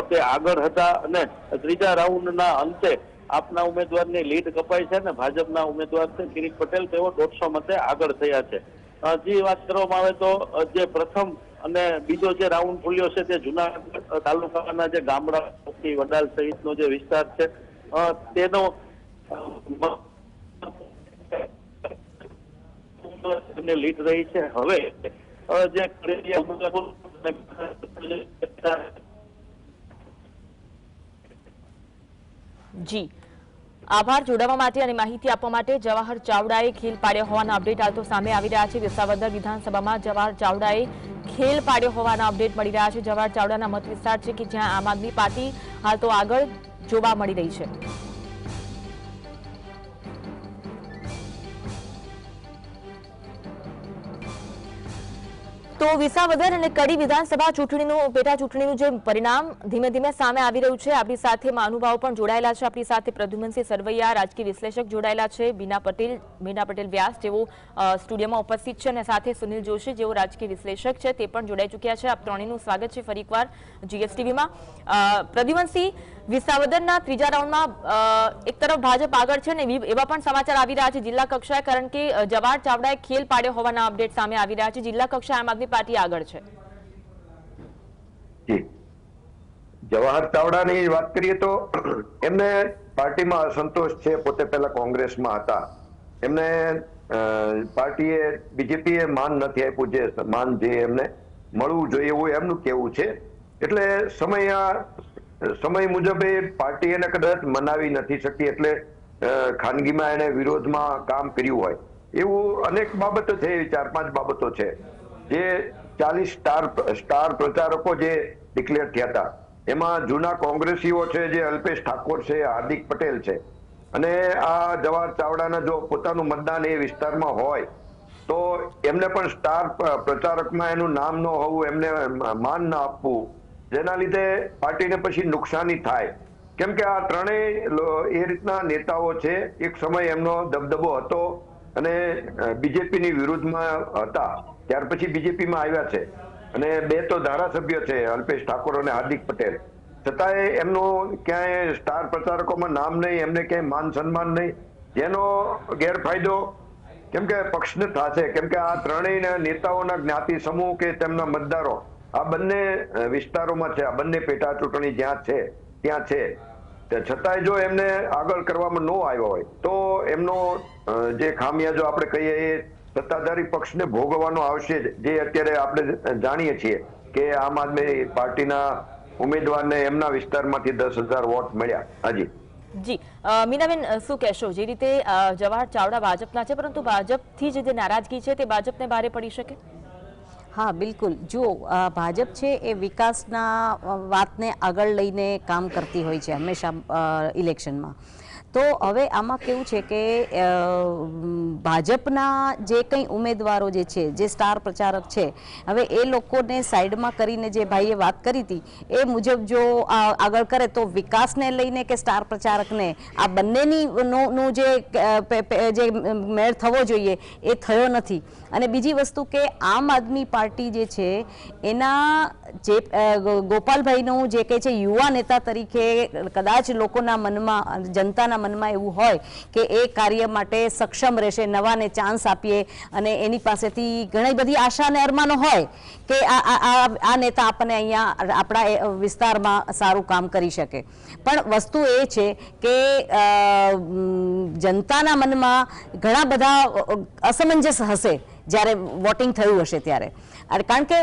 તે આગળ હતા અને ત્રીજા રાઉન્ડના અંતે આપના ઉમેદવારની લીડ કપાઈ છે અને ભાજપના ઉમેદવાર છે કિરીટ પટેલ તેઓ 150 મતે આગળ થયા છે. હજી વાત કરવામાં આવે તો જે પ્રથમ અને બીજો જે રાઉન્ડ ખુલ્યો છે તે જુનાગઢ તાલુકાના જે ગામડા, વડાલ સહિતનો જે વિસ્તાર છે તેનો લીડ રહી છે. હવે જી આભાર જોડાવા માટે અને માહિતી આપવા માટે. જવાહર ચાવડાએ ખેલ પાડ્યો હોવાના અપડેટ હાલ તો સામે આવી રહ્યા છે. વિસાવદર વિધાનસભામાં જવાહર ચાવડાએ ખેલ પાડ્યો હોવાના અપડેટ મળી રહ્યા છે. જવાહર ચાવડાના મત વિસ્તાર છે કે જ્યાં આમ આદમી પાર્ટી હાલ તો આગળ જોવા મળી રહી છે. તો વિસાવદર અને કડી વિધાનસભા ચૂંટણીનું પેટા ચૂંટણીનું જે પરિણામ ધીમે ધીમે સામે આવી રહ્યું છે. આપણી સાથે મહાનુભાવો પણ જોડાયેલા છે. આપણી સાથે પ્રદ્યુમનસિંહ સરવૈયા, રાજકીય વિશ્લેષક જોડાયેલા છે. બીના પટેલ વ્યાસ જેઓ સ્ટુડિયોમાં ઉપસ્થિત છે અને સાથે સુનિલ જોશી જેઓ રાજકીય વિશ્લેષક છે તે પણ જોડાઈ ચૂક્યા છે. આપ ત્રણેયનું સ્વાગત છે ફરી એકવાર જીએસટીવીમાં. પ્રદ્યુમનસિંહ, વિસાવદરના ત્રીજા રાઉન્ડમાં એક તરફ ભાજપ આગળ છે ને એવા પણ સમાચાર આવી રહ્યા છે જિલ્લા કક્ષાએ, કારણ કે જવાહર ચાવડાએ ખેલ પાડ્યો હોવાના અપડેટ સામે આવી રહ્યા છે. જિલ્લા કક્ષાએ આમ આદમી પાર્ટી આગળ છે. જવાહર ચાવડાની વાત કરીએ તો એમને પાર્ટીમાં અસંતોષ છે. પોતે પહેલા કોંગ્રેસમાં હતા. એમને પાર્ટીએ બીજેપીએ માન નથી આપ્યું, જે માન જે એમને મળવું જોઈએ એવું એમનું કહેવું છે. એટલે સમય મુજબ એ પાર્ટી એને કદાચ મનાવી નથી શકતી, એટલે ખાનગીમાં એને વિરોધમાં કામ કર્યું હોય એવું અનેક બાબતો છે. 4-5 બાબતો છે. જે 40 સ્ટાર પ્રચારકો જે ડિક્લેર થયા હતા એમાં જૂના કોંગ્રેસીઓ છે, જે અલ્પેશ ઠાકોર છે, હાર્દિક પટેલ છે, અને આ જવાહર ચાવડાના જો પોતાનું મતદાન એ વિસ્તારમાં હોય તો એમને પણ સ્ટાર પ્રચારકમાં એનું નામ ન હોવું, એમને માન ન આપવું, જેના લીધે પાર્ટીને પછી નુકસાની થાય. કેમ કે આ ત્રણેય એ રીતના નેતાઓ છે. એક સમય એમનો દબદબો હતો અને બીજેપીની વિરુદ્ધમાં હતા, ત્યાર પછી બીજેપીમાં આવ્યા છે અને 2 તો ધારાસભ્ય છે, અલ્પેશ ઠાકોર અને હાર્દિક પટેલ. છતાંય એમનું ક્યાંય સ્ટાર પ્રચારકોમાં નામ નહીં, એમને ક્યાંય માન સન્માન નહીં, જેનો ગેરફાયદો કેમ કે પક્ષને થશે. કેમ કે આ ત્રણેય નેતાઓના જ્ઞાતિ સમૂહ કે તેમના મતદારો આ બંને વિસ્તારોમાં છે, આ બંને પેટા ચૂંટણી જ્યાં છે ત્યાં છે. છતાંય જો એમને આગળ કરવામાં ન આવ્યો હોય તો એમનો જે ખામિયાજો આપણે કહીએ એ સત્તાધારી પક્ષને ભોગવવાનો આવશે, જે અત્યારે આપણે જાણીએ છીએ કે આમ આદમી પાર્ટીના ઉમેદવારને એમના વિસ્તારમાંથી 10,000 વોટ મળ્યા. હાજી જી મીનાબેન, શું કહેશો? જે રીતે જવાહર ચાવડા ભાજપના છે, પરંતુ ભાજપથી જે નારાજગી છે તે ભાજપને ભારે પડી શકે? હા, બિલકુલ. જુઓ, ભાજપ છે એ વિકાસના વાતને આગળ લઈને કામ કરતી હોય છે હંમેશા ઇલેક્શનમાં. તો હવે આમાં કેવું છે કે ભાજપના જે કંઈ ઉમેદવારો જે છે, જે સ્ટાર પ્રચારક છે, હવે એ લોકોને સાઈડમાં કરીને જે ભાઈએ વાત કરી હતી એ મુજબ જો આગળ કરે તો વિકાસને લઈને કે સ્ટાર પ્રચારકને આ બંનેની નું જે મેળ થવો જોઈએ એ થયો નથી. અને બીજી વસ્તુ કે આમ આદમી પાર્ટી જે છે એના જે ગોપાલભાઈનું જે કહે છે યુવા નેતા તરીકે કદાચ લોકોના મનમાં, જનતાના મનમાં એવું હોય કે એ કાર્ય માટે સક્ષમ રહેશે, નવાને ચાન્સ આપીએ અને એની પાસેથી ઘણી બધી આશા અને અરમાનો હોય કે આ નેતા આપણને અહીંયા આપણા વિસ્તારમાં સારું કામ કરી શકે. પણ વસ્તુ એ છે કે જનતાના મનમાં ઘણા બધા અસમંજસ હશે જ્યારે વોટિંગ થયું હશે ત્યારે. કારણ કે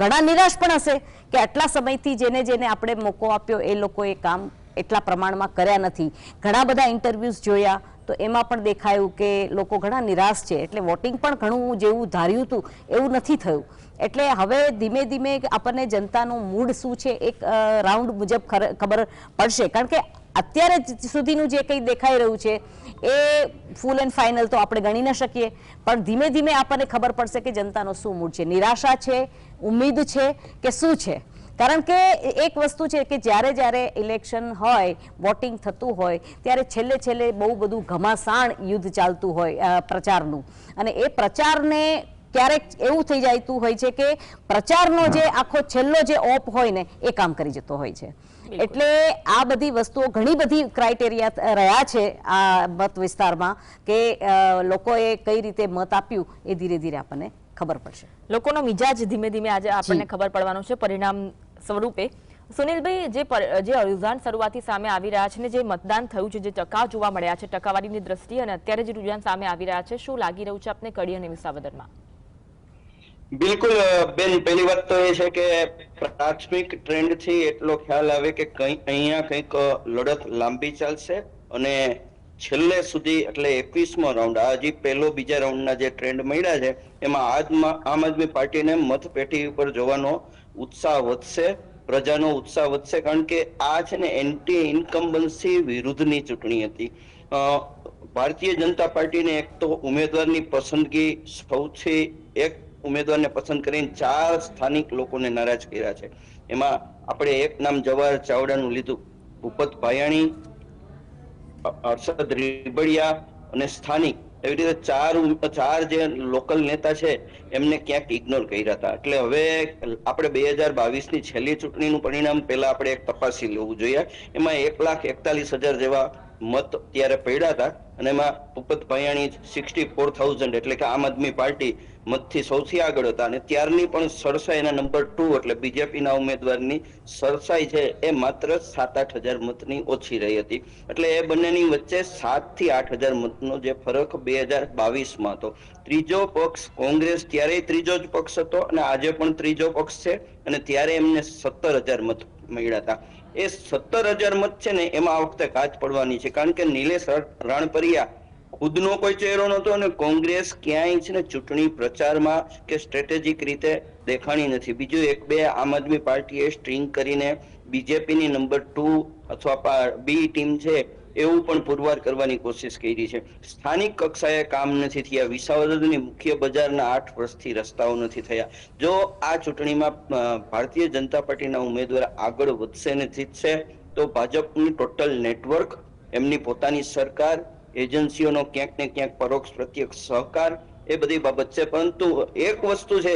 ઘણા નિરાશ પણ હશે કે આટલા સમયથી જેને આપણે મોકો આપ્યો એ લોકોએ કામ એટલા પ્રમાણમાં કર્યા નથી. ઘણા બધા ઇન્ટરવ્યૂઝ જોયા તો એમાં પણ દેખાયું કે લોકો ઘણા નિરાશ છે. એટલે વોટિંગ પણ ઘણું જેવું ધાર્યું હતું એવું નથી થયું. એટલે હવે ધીમે ધીમે આપણને જનતાનું મૂડ શું છે એક રાઉન્ડ મુજબ ખબર પડશે. કારણ કે અત્યારે સુધીનું જે કંઈ દેખાઈ રહ્યું છે એ ફૂલ એન્ડ ફાઇનલ તો આપણે ગણી ન શકીએ, પણ ધીમે ધીમે આપણને ખબર પડશે કે જનતાનો શું મૂડ છે, નિરાશા છે, ઉમ્મીદ છે કે શું છે. કારણ કે એક વસ્તુ છે કે જ્યારે ઇલેક્શન હોય, વોટિંગ થતું હોય ત્યારે છેલ્લે બહુ બધું ઘમાસાણ યુદ્ધ ચાલતું હોય પ્રચારનું, અને એ પ્રચારને ક્યારેક એવું થઈ જતું હોય છે કે પ્રચારનો જે આખો છેલ્લો જે ઓપ હોય ને એ કામ કરી જતો હોય છે. એટલે આ બધી વસ્તુઓ, ઘણી બધી ક્રાઇટેરિયા રહ્યા છે આ મત વિસ્તારમાં કે લોકોએ કઈ રીતે મત આપ્યું એ ધીરે ધીરે આપણને ખબર પડશે. લોકોનો મિજાજ ધીમે ધીમે આજે આપણને ખબર પડવાનો છે પરિણામ સ્વરૂપે. સુનિલભાઈ, જે રુઝાન શરૂઆતથી સામે આવી રહ્યા છે ને જે મતદાન થયું છે, જે ટકા જોવા મળ્યા છે ટકાવારીની દ્રષ્ટિએ, અને અત્યારે જે રુઝાન સામે આવી રહ્યા છે, શું લાગી રહ્યું છે આપને કડી અને વિસાવદરમાં? બિલકુલ બેન, પહેલી વાત તો એ છે કે પ્રાથમિક ટ્રેન્ડ થી એટલો ખ્યાલ આવે કે અહીંયા કંઈક લડત લાંબી ચાલશે અને છેલ્લે સુધી, એટલે 21મો રાઉન્ડ, આ જે પહેલો બીજા રાઉન્ડના જે ટ્રેન્ડ મળ્યા છે એમાં આમ આદમી પાર્ટીને મતપેટી ઉપર જોવાનો ઉત્સાહ વધશે, પ્રજાનો ઉત્સાહ વધશે. કારણ કે આ છે ને એન્ટી ઇન્કમ્બન્સી વિરુદ્ધની ચૂંટણી હતી. ભારતીય જનતા પાર્ટીને એક તો ઉમેદવારની પસંદગી, સૌથી એક ઉમેદવારને પસંદ કરીને 4 સ્થાનિક લોકોને નારાજ કર્યા છે. એમાં આપણે એક નામ જવાહર ચાવડાનું લીધું, ભૂપત ભાયાણી, હર્ષદ રીબડિયા અને સ્થાનિક, એવી રીતે ચાર જે લોકલ નેતા છે એમને ક્યાંક ઇગ્નોર કર્યા હતા. એટલે હવે આપણે 2022ની છેલ્લી ચૂંટણીનું પરિણામ પહેલા આપણે એક તપાસી લેવું જોઈએ. એમાં 1,41,000 જેવા મત ત્યારે પડ્યા હતા અને એમાં ભૂપત ભાયાણી 64,000, એટલે કે આમ આદમી પાર્ટી મતથી સૌથી આગળ હતા. અને ત્યારની પણ સરસાઈ એના નંબર 2 એટલે બીજેપીના ઉમેદવારની સરસાઈ છે એ માત્ર 7-8 હજાર મતની ઓછી રહી હતી. એટલે એ બંનેની વચ્ચે 7 થી 8 હજાર મતનો જે ફરક 2022માં હતો. ત્રીજો પક્ષ કોંગ્રેસ ત્યારેય ત્રીજો જ પક્ષ હતો અને આજે પણ ત્રીજો પક્ષ છે, અને ત્યારે એમને 17,000 મત મળ્યા હતા. એ 17,000 મત છે ને એમાં આ વખતે કાચ પડવાની છે. કારણ કે નિલેશ રાણપરિયા ખુદનો કોઈ ચહેરો નહોતો અને કોંગ્રેસ ક્યાંય છે ને ચૂંટણી પ્રચારમાં કે સ્ટ્રેટેજિક રીતે દેખાણી નથી. બીજું 1-2 આમ આદમી પાર્ટીએ સ્ટ્રિંગ કરીને બીજેપીની નંબર 2 અથવા બી ટીમ છે એવું પણ પુરવાર કરવાની કોશિશ કરી છે. સ્થાનિક કક્ષાએ કામ નથી થયા. વિસાવદરની મુખ્ય બજારના 8 વર્ષથી રસ્તાઓ નથી થયા. જો આ ચૂંટણીમાં ભારતીય જનતા પાર્ટીના ઉમેદવાર આગળ વધશે ને જીતશે તો ભાજપનું ટોટલ નેટવર્ક, એમની પોતાની સરકાર, એજન્સીઓનો ક્યાંક ને ક્યાંક પરોક્ષ પ્રત્યક્ષ સહકાર, એ બધી બાબત છે. પરંતુ એક વસ્તુ છે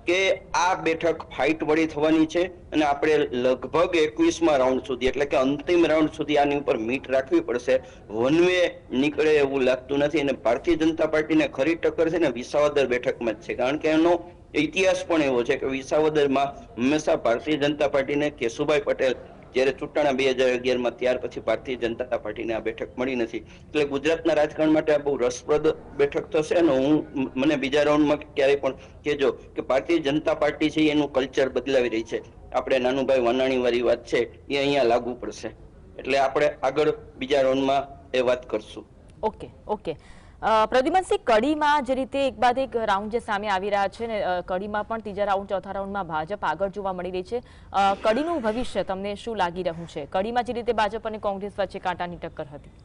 કે આ બેઠક ફાઇટ વળી થવાની છે અને આપણે લગભગ 21મા રાઉન્ડ સુધી, એટલે કે અંતિમ રાઉન્ડ સુધી આની ઉપર મીટ રાખવી પડશે. વન વે નીકળે એવું લાગતું નથી. અને ભારતીય જનતા પાર્ટીને ખરી ટક્કર છે ને વિસાવદર બેઠકમાં જ છે. કારણ કે એનો ઇતિહાસ પણ એવો છે કે વિસાવદરમાં હંમેશા ભારતીય જનતા પાર્ટીને કેશુભાઈ પટેલ જ્યારે ચૂંટાણા 2011માં, ત્યાર પછી ભારતીય જનતા પાર્ટીને આ બેઠક મળી નથી. એટલે ગુજરાતના રાજકારણ માટે આ બહુ રસપ્રદ બેઠક થશે. અને મને બીજા રાઉન્ડમાં ક્યારેય પણ કહેજો કે ભારતીય જનતા પાર્ટી છે એનું કલ્ચર બદલાવી રહી છે. આપણે નાનુભાઈ વાનાણી વાળી વાત છે એ અહીંયા લાગુ પડશે. એટલે આપણે આગળ બીજા રાઉન્ડમાં એ વાત કરશું. ઓકે ઓકે પ્રદ્યુમનસિંહ, કડીમાં જે રીતે એક બાદ એક રાઉન્ડ જે સામે આવી રહ્યા છે ને કડીમાં પણ ત્રીજા રાઉન્ડ ચોથા રાઉન્ડમાં ભાજપ આગળ જોવા મળી રહી છે, કડીનું ભવિષ્ય તમને શું લાગી રહ્યું છે? કડીમાં જે રીતે ભાજપ અને કોંગ્રેસ વચ્ચે કાંટાની ટક્કર હતી,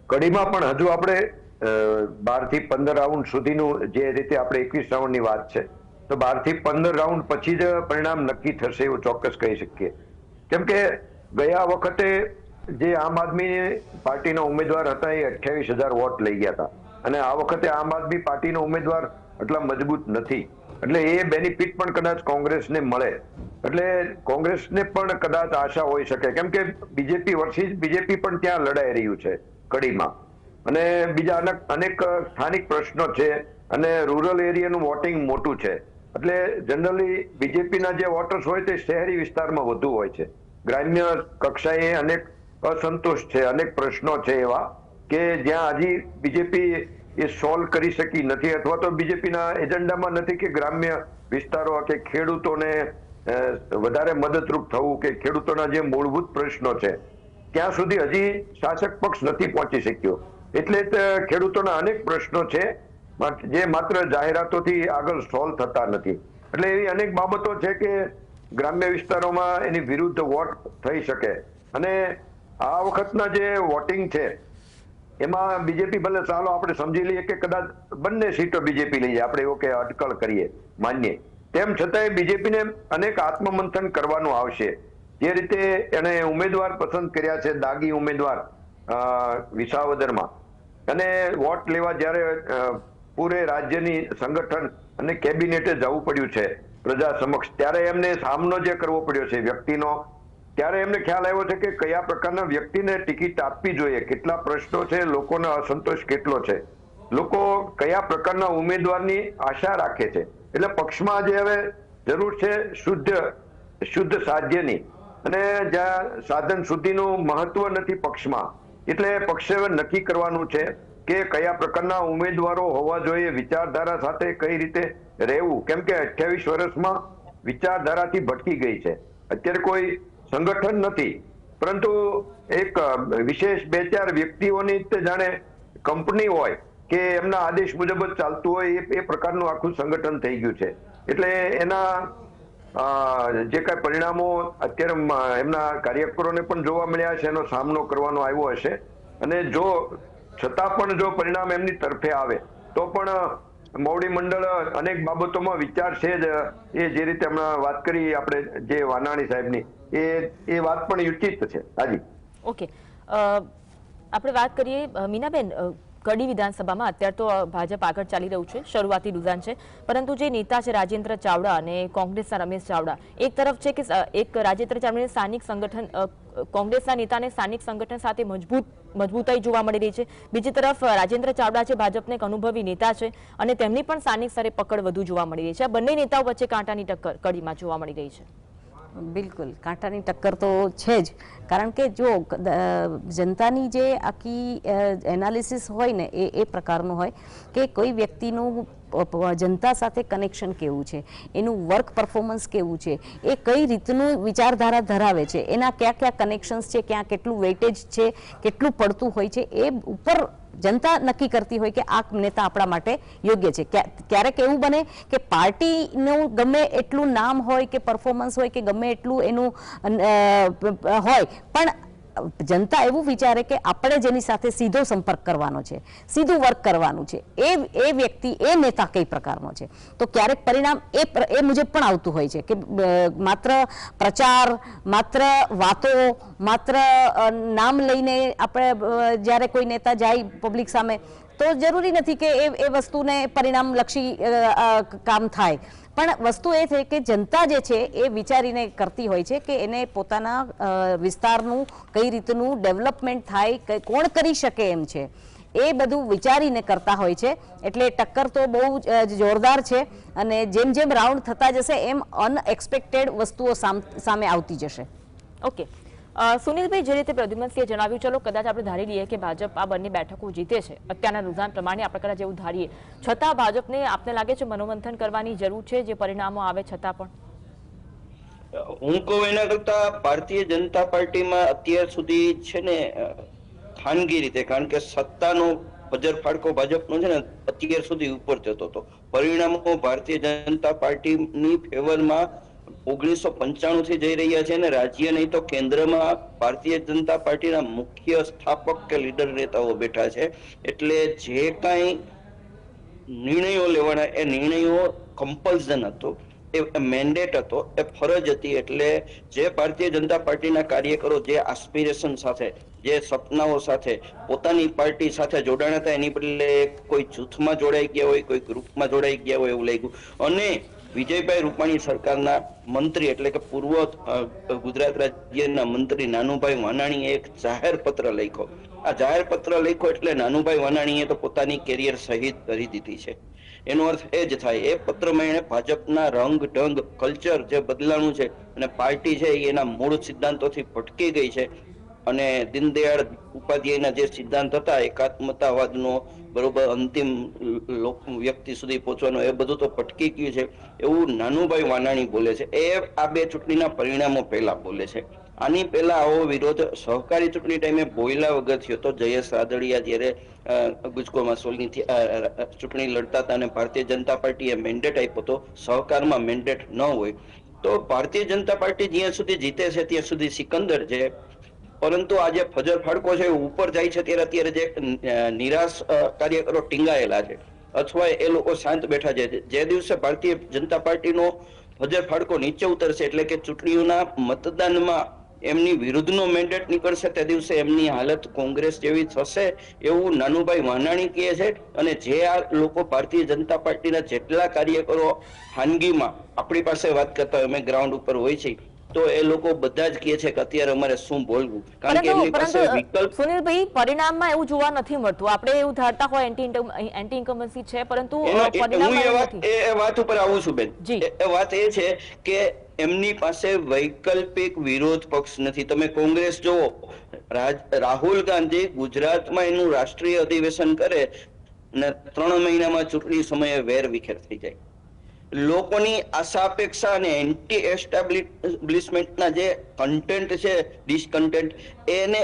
કડીમાં પણ હજુ આપણે 12 થી 15 રાઉન્ડ સુધીનું જે રીતે આપણે 21 રાઉન્ડની વાત છે, તો 12 થી 15 રાઉન્ડ પછી જ પરિણામ નક્કી થશે એવું ચોક્કસ કહી શકીએ. કેમ કે ગયા વખતે જે આમ આદમી પાર્ટીના ઉમેદવાર હતા એ 28,000 વોટ લઈ ગયા હતા, અને આ વખતે આમ આદમી પાર્ટીનો ઉમેદવાર એટલા મજબૂત નથી, એટલે એ બેનિફિટ પણ કદાચ કોંગ્રેસને મળે, એટલે કોંગ્રેસને પણ કદાચ આશા હોઈ શકે. કેમ કે બીજેપી વર્સિસ બીજેપી પણ ત્યાં લડાઈ રહ્યું છે કડીમાં, અને બીજા અનેક સ્થાનિક પ્રશ્નો છે, અને રૂરલ એરિયાનું વોટિંગ મોટું છે, એટલે જનરલી બીજેપીના જે વોટર્સ હોય તે શહેરી વિસ્તારમાં વધુ હોય છે. ગ્રામ્ય કક્ષાએ અનેક અસંતોષ છે, અનેક પ્રશ્નો છે એવા કે જ્યાં હજી બીજેપી એ સોલ્વ કરી શકી નથી, અથવા તો બીજેપીના એજન્ડામાં નથી કે ગ્રામ્ય વિસ્તારો કે ખેડૂતોને વધારે મદદરૂપ થવું, કે ખેડૂતોના જે મૂળભૂત પ્રશ્નો છે ત્યાં સુધી હજી શાસક પક્ષ નથી પહોંચી શક્યો. એટલે ખેડૂતોના અનેક પ્રશ્નો છે જે માત્ર જાહેરાતોથી આગળ સોલ્વ થતા નથી. એટલે એવી અનેક બાબતો છે કે ગ્રામ્ય વિસ્તારોમાં એની વિરુદ્ધ વોટ થઈ શકે. અને આ વખતના જે વોટિંગ છે એમાં બીજેપી, ભલે ચાલો આપણે સમજી લઈએ કે કદાચ બંને સીટો બીજેપી લઈ જાય, આપણે એવું કે અટકળ કરીએ, માનીએ, તેમ છતાંય બીજેપીને અનેક આત્મમંથન કરવાનું આવશે. જે રીતે એને ઉમેદવાર પસંદ કર્યા છે, દાગી ઉમેદવાર વિસાવદરમાં, અને વોટ લેવા જ્યારે પૂરે રાજ્યની સંગઠન અને કેબિનેટે જવું પડ્યું છે પ્રજા સમક્ષ, ત્યારે એમને સામનો જે કરવો પડ્યો છે વ્યક્તિનો, ત્યારે એમને ખ્યાલ આવ્યો છે કે કયા પ્રકારના વ્યક્તિને ટિકિટ આપવી જોઈએ, કેટલા પ્રશ્નો છે, લોકોનો અસંતોષ કેટલો છે, લોકો કયા પ્રકારના ઉમેદવારની આશા રાખે છે. એટલે પક્ષમાં જે હવે જરૂર છે શુદ્ધ સાધ્યની, અને જ્યાં સાધન સુધીનું મહત્વ નથી પક્ષમાં, એટલે પક્ષે હવે નક્કી કરવાનું છે કે કયા પ્રકારના ઉમેદવારો હોવા જોઈએ, વિચારધારા સાથે કઈ રીતે રહેવું. કેમ કે 28 વર્ષમાં વિચારધારાથી ભટકી ગઈ છે. અત્યારે કોઈ સંગઠન નથી, પરંતુ એક વિશેષ 2-4 વ્યક્તિઓની જાણે કંપની હોય કે એમના આદેશ મુજબ જ ચાલતું હોય, એ પ્રકારનું આખું સંગઠન થઈ ગયું છે. એટલે એના જે કાંઈ પરિણામો અત્યારે એમના કાર્યકરોને પણ જોવા મળ્યા છે, એનો સામનો કરવાનો આવ્યો હશે. અને જો છતાં પણ જો પરિણામ એમની તરફે આવે તો પણ મોવડી મંડળ અનેક બાબતોમાં વિચાર છે જ. એ જે રીતે હમણાં વાત કરી આપણે જે વાનાણી સાહેબની, એ વાત પણ યુચિત છે. હાજી, ઓકે, આપણે વાત કરીએ મીનાબેન, કડી વિધાનસભામાં અત્યારે તો ભાજપ આગળ ચાલી રહ્યું છે, શરૂઆતી રૂઝાન છે, પરંતુ જે નેતા છે રાજેન્દ્ર ચાવડા અને કોંગ્રેસના રમેશ ચાવડા, એક તરફ છે કે એક રાજેન્દ્ર ચાવડાને સ્થાનિક સંગઠન, કોંગ્રેસના નેતાને સ્થાનિક સંગઠન સાથે મજબૂતાઈ જોવા મળી રહી છે, બીજી તરફ રાજેન્દ્ર ચાવડા છે ભાજપના એક અનુભવી નેતા છે, અને તેમની પણ સ્થાનિક સ્તરે પકડ વધુ જોવા મળી રહી છે. આ બંને નેતાઓ વચ્ચે કાંટાની ટક્કર કડીમાં જોવા મળી રહી છે. બિલકુલ કાંટાની ટક્કર તો છે જ, કારણ કે જો જનતાની જે આખી એનાલિસિસ હોય ને એ પ્રકારનું હોય કે કોઈ વ્યક્તિનું જનતા સાથે કનેક્શન કેવું છે, એનું વર્ક પરફોર્મન્સ કેવું છે, એ કઈ રીતનું વિચારધારા ધરાવે છે, એના કયા કયા કનેક્શન્સ છે, ક્યાં કેટલું વેઇટેજ છે, કેટલું પડતું હોય છે, એ ઉપર જનતા નક્કી કરતી હોય કે આ નેતા આપણા માટે યોગ્ય છે. ક્યારેક એવું બને કે પાર્ટીનું ગમે એટલું નામ હોય કે પરફોર્મન્સ હોય કે ગમે એટલું એનું હોય, પણ જનતા એવું વિચારે કે આપણે જેની સાથે સીધો સંપર્ક કરવાનો છે, સીધું વર્ક કરવાનું છે, એ વ્યક્તિ, એ નેતા કઈ પ્રકારનો છે, તો ક્યારેક પરિણામ એ મુજબ પણ આવતું હોય છે કે માત્ર પ્રચાર, માત્ર વાતો, માત્ર નામ લઈને આપણે જ્યારે કોઈ નેતા જાય પબ્લિક સામે, તો જરૂરી નથી કે એ વસ્તુને પરિણામલક્ષી કામ થાય. પણ વસ્તુ એ છે કે જનતા જે છે એ વિચારીને કરતી હોય છે કે એને પોતાના વિસ્તારનું કઈ રીતનું ડેવલપમેન્ટ થાય, કોણ કરી શકે એમ છે, એ બધું વિચારીને કરતા હોય છે. એટલે ટક્કર તો બહુ જોરદાર છે, અને જેમ જેમ રાઉન્ડ થતા જશે એમ અનએક્સપેક્ટેડ વસ્તુઓ સામે આવતી જશે. ઓકે સુનિલભાઈ, જે રીતે પ્રદ્યુમનસિંહે જણાવ્યું, ચલો કદાચ આપણે ધારી લઈએ કે ભાજપ આ બંને બેઠકો જીતે છે, અત્યારના રૂઝાન પ્રમાણે આપણે કદાચ એવું ધારીએ, છતાં ભાજપને આપને લાગે છે મનોમંથન કરવાની જરૂર છે જે પરિણામો આવે છતાં પણ? હું કહું એના કરતા ભારતીય જનતા પાર્ટીમાં અત્યાર સુધી છે ને ખાનગી રીતે, કારણ કે સત્તાનો બજર ફાડકો ભાજપનો છે ને અત્યાર સુધી ઉપર જતો હતો. પરિણામો ભારતીય જનતા પાર્ટીની ફેવરમાં 1995 થી જઈ રહ્યા છે અને રાજ્ય નહીં તો કેન્દ્રમાં ભારતીય જનતા પાર્ટીના મુખ્ય સ્થાપક કે લીડર નેતાઓ બેઠા છે. એટલે જે કાંઈ નિર્ણયો લેવાના એ નિર્ણયો કમ્પલ્સન હતો, એ મેન્ડેટ હતો, એ ફરજ હતી. એટલે જે ભારતીય જનતા પાર્ટીના કાર્યકરો જે આસ્પિરેશન સાથે, જે સપનાઓ સાથે પોતાની પાર્ટી સાથે જોડાણા હતા, એની બદલે કોઈ જૂથમાં જોડાઈ ગયા હોય, કોઈ ગ્રુપમાં જોડાઈ ગયા હોય એવું લાગ્યું. અને વિજયભાઈ રૂપાણી સરકારના મંત્રી એટલે કે પૂર્વ ગુજરાત રાજ્યના મંત્રી નાનુભાઈ વાનાણીએ એક જાહેર પત્ર લખ્યો. આ જાહેર પત્ર લખ્યો એટલે નાનુભાઈ વાનાણીએ તો પોતાની કેરિયર શહીદ કરી દીધી છે. એનો અર્થ એ જ થાય, એ પત્રમાં એને ભાજપના રંગ ઢંગ કલ્ચર જે બદલાણું છે અને પાર્ટી છે એના મૂળ સિદ્ધાંતોથી ભટકી ગઈ છે અને દીનદયાળ ઉપાધ્યાયના જે સિદ્ધાંત હતા એકાત્મતાવાદનો, બરોબર, અંતિમ વ્યક્તિ સુધી પહોંચવાનો, એ બધું તો ભટકી ગયું છે એવું નાનુભાઈ વાનાણી બોલે છે. એ આ બે ચૂંટણીના પરિણામો પહેલા બોલે છે. આની પહેલા આવો વિરોધ સહકારી ચૂંટણી ટાઈમે બોયલા વગર થયો હતો. જયેશ રાદડિયા જયારે ગુજકોમાં સોલની ચૂંટણી લડતા હતા અને ભારતીય જનતા પાર્ટીએ મેન્ડેટ આપ્યો હતો, સહકારમાં મેન્ડેટ ન હોય તો ભારતીય જનતા પાર્ટી જ્યાં સુધી જીતે છે ત્યાં સુધી સિકંદર છે. પરંતુ આજે ફજર ફાડકો છે ઉપર જાય છે ત્યારે અત્યારે જે નિરાશ કાર્યકરો ટીંગાયેલા છે અથવા એ લોકો શાંત બેઠા છે, જે દિવસે ભારતીય જનતા પાર્ટીનો ફજર ફાડકો નીચે ઉતરશે એટલે કે ચૂંટણીઓના મતદાનમાં એમની વિરુદ્ધનો મેન્ડેટ નીકળશે, તે દિવસે એમની હાલત કોંગ્રેસ જેવી થશે એવું નાનુભાઈ વાનાણી કહે છે. અને જે આ લોકો ભારતીય જનતા પાર્ટીના જેટલા કાર્યકરો ખાનગીમાં આપણી પાસે વાત કરતા હોય, અમે ગ્રાઉન્ડ ઉપર હોય છે, તો એ લોકો બધા જ કહે છે કે અત્યારે અમારે શું બોલવું, કારણ કે એમની પાસે વિકલ્પ. સુનિલભાઈ, પરિણામમાં એવું જોવા નથી મળતું. આપણે એવું ધારતા હોય એન્ટી ઇન્કમ્બન્સી છે, પરંતુ એ વાત ઉપર આવું છું બેન. એ વાત એ છે કે એમની પાસે વૈકલ્પિક વિરોધ પક્ષ નથી. તમે કોંગ્રેસ જુઓ, રાહુલ ગાંધી ગુજરાતમાં એનું રાષ્ટ્રીય અધિવેશન કરે અને 3 મહિનામાં ચૂંટણી સમયે વેર વિખેર થઈ જાય. લોકોની આશા અપેક્ષા અને એન્ટી એસ્ટાબ્લિશમેન્ટના જે કન્ટેન્ટ છે, ડિસકન્ટેન્ટ, એને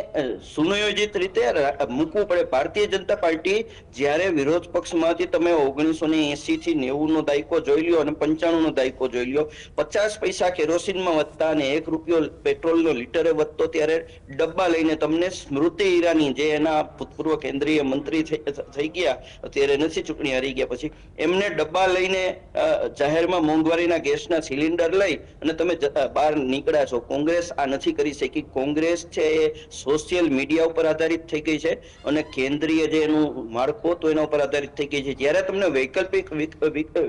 સુનિયોજિત રીતે મૂકવું પડે. ભારતીય જનતા પાર્ટી જ્યારે વિરોધ પક્ષમાં હતી, તમે 1980 થી 90 નો દાયકો જોઈ લ્યો અને 95 નો દાયકો જોઈ લ્યો, 50 પૈસા કેરોસીનમાં વધતા અને 1 રૂપિયો પેટ્રોલનો લીટરે વધતો, ત્યારે ડબ્બા લઈને તમને સ્મૃતિ ઈરાની, જે એના ભૂતપૂર્વ કેન્દ્રીય મંત્રી થઈ ગયા, અત્યારે નથી, ચૂંટણી હારી ગયા પછી, એમને ડબ્બા લઈને જાહેરમાં મોંઘવારીના ગેસના સિલિન્ડર લઈ અને તમે બહાર નીકળ્યા છો. કોંગ્રેસ આ નથી કરી શકી. કોંગ્રેસ છે એ સોશિયલ મીડિયા ઉપર આધારિત થઈ ગઈ છે અને કેન્દ્રીય જે એનું માળખું તો એના ઉપર આધારિત થઈ ગઈ છે. જ્યારે તમને વૈકલ્પિક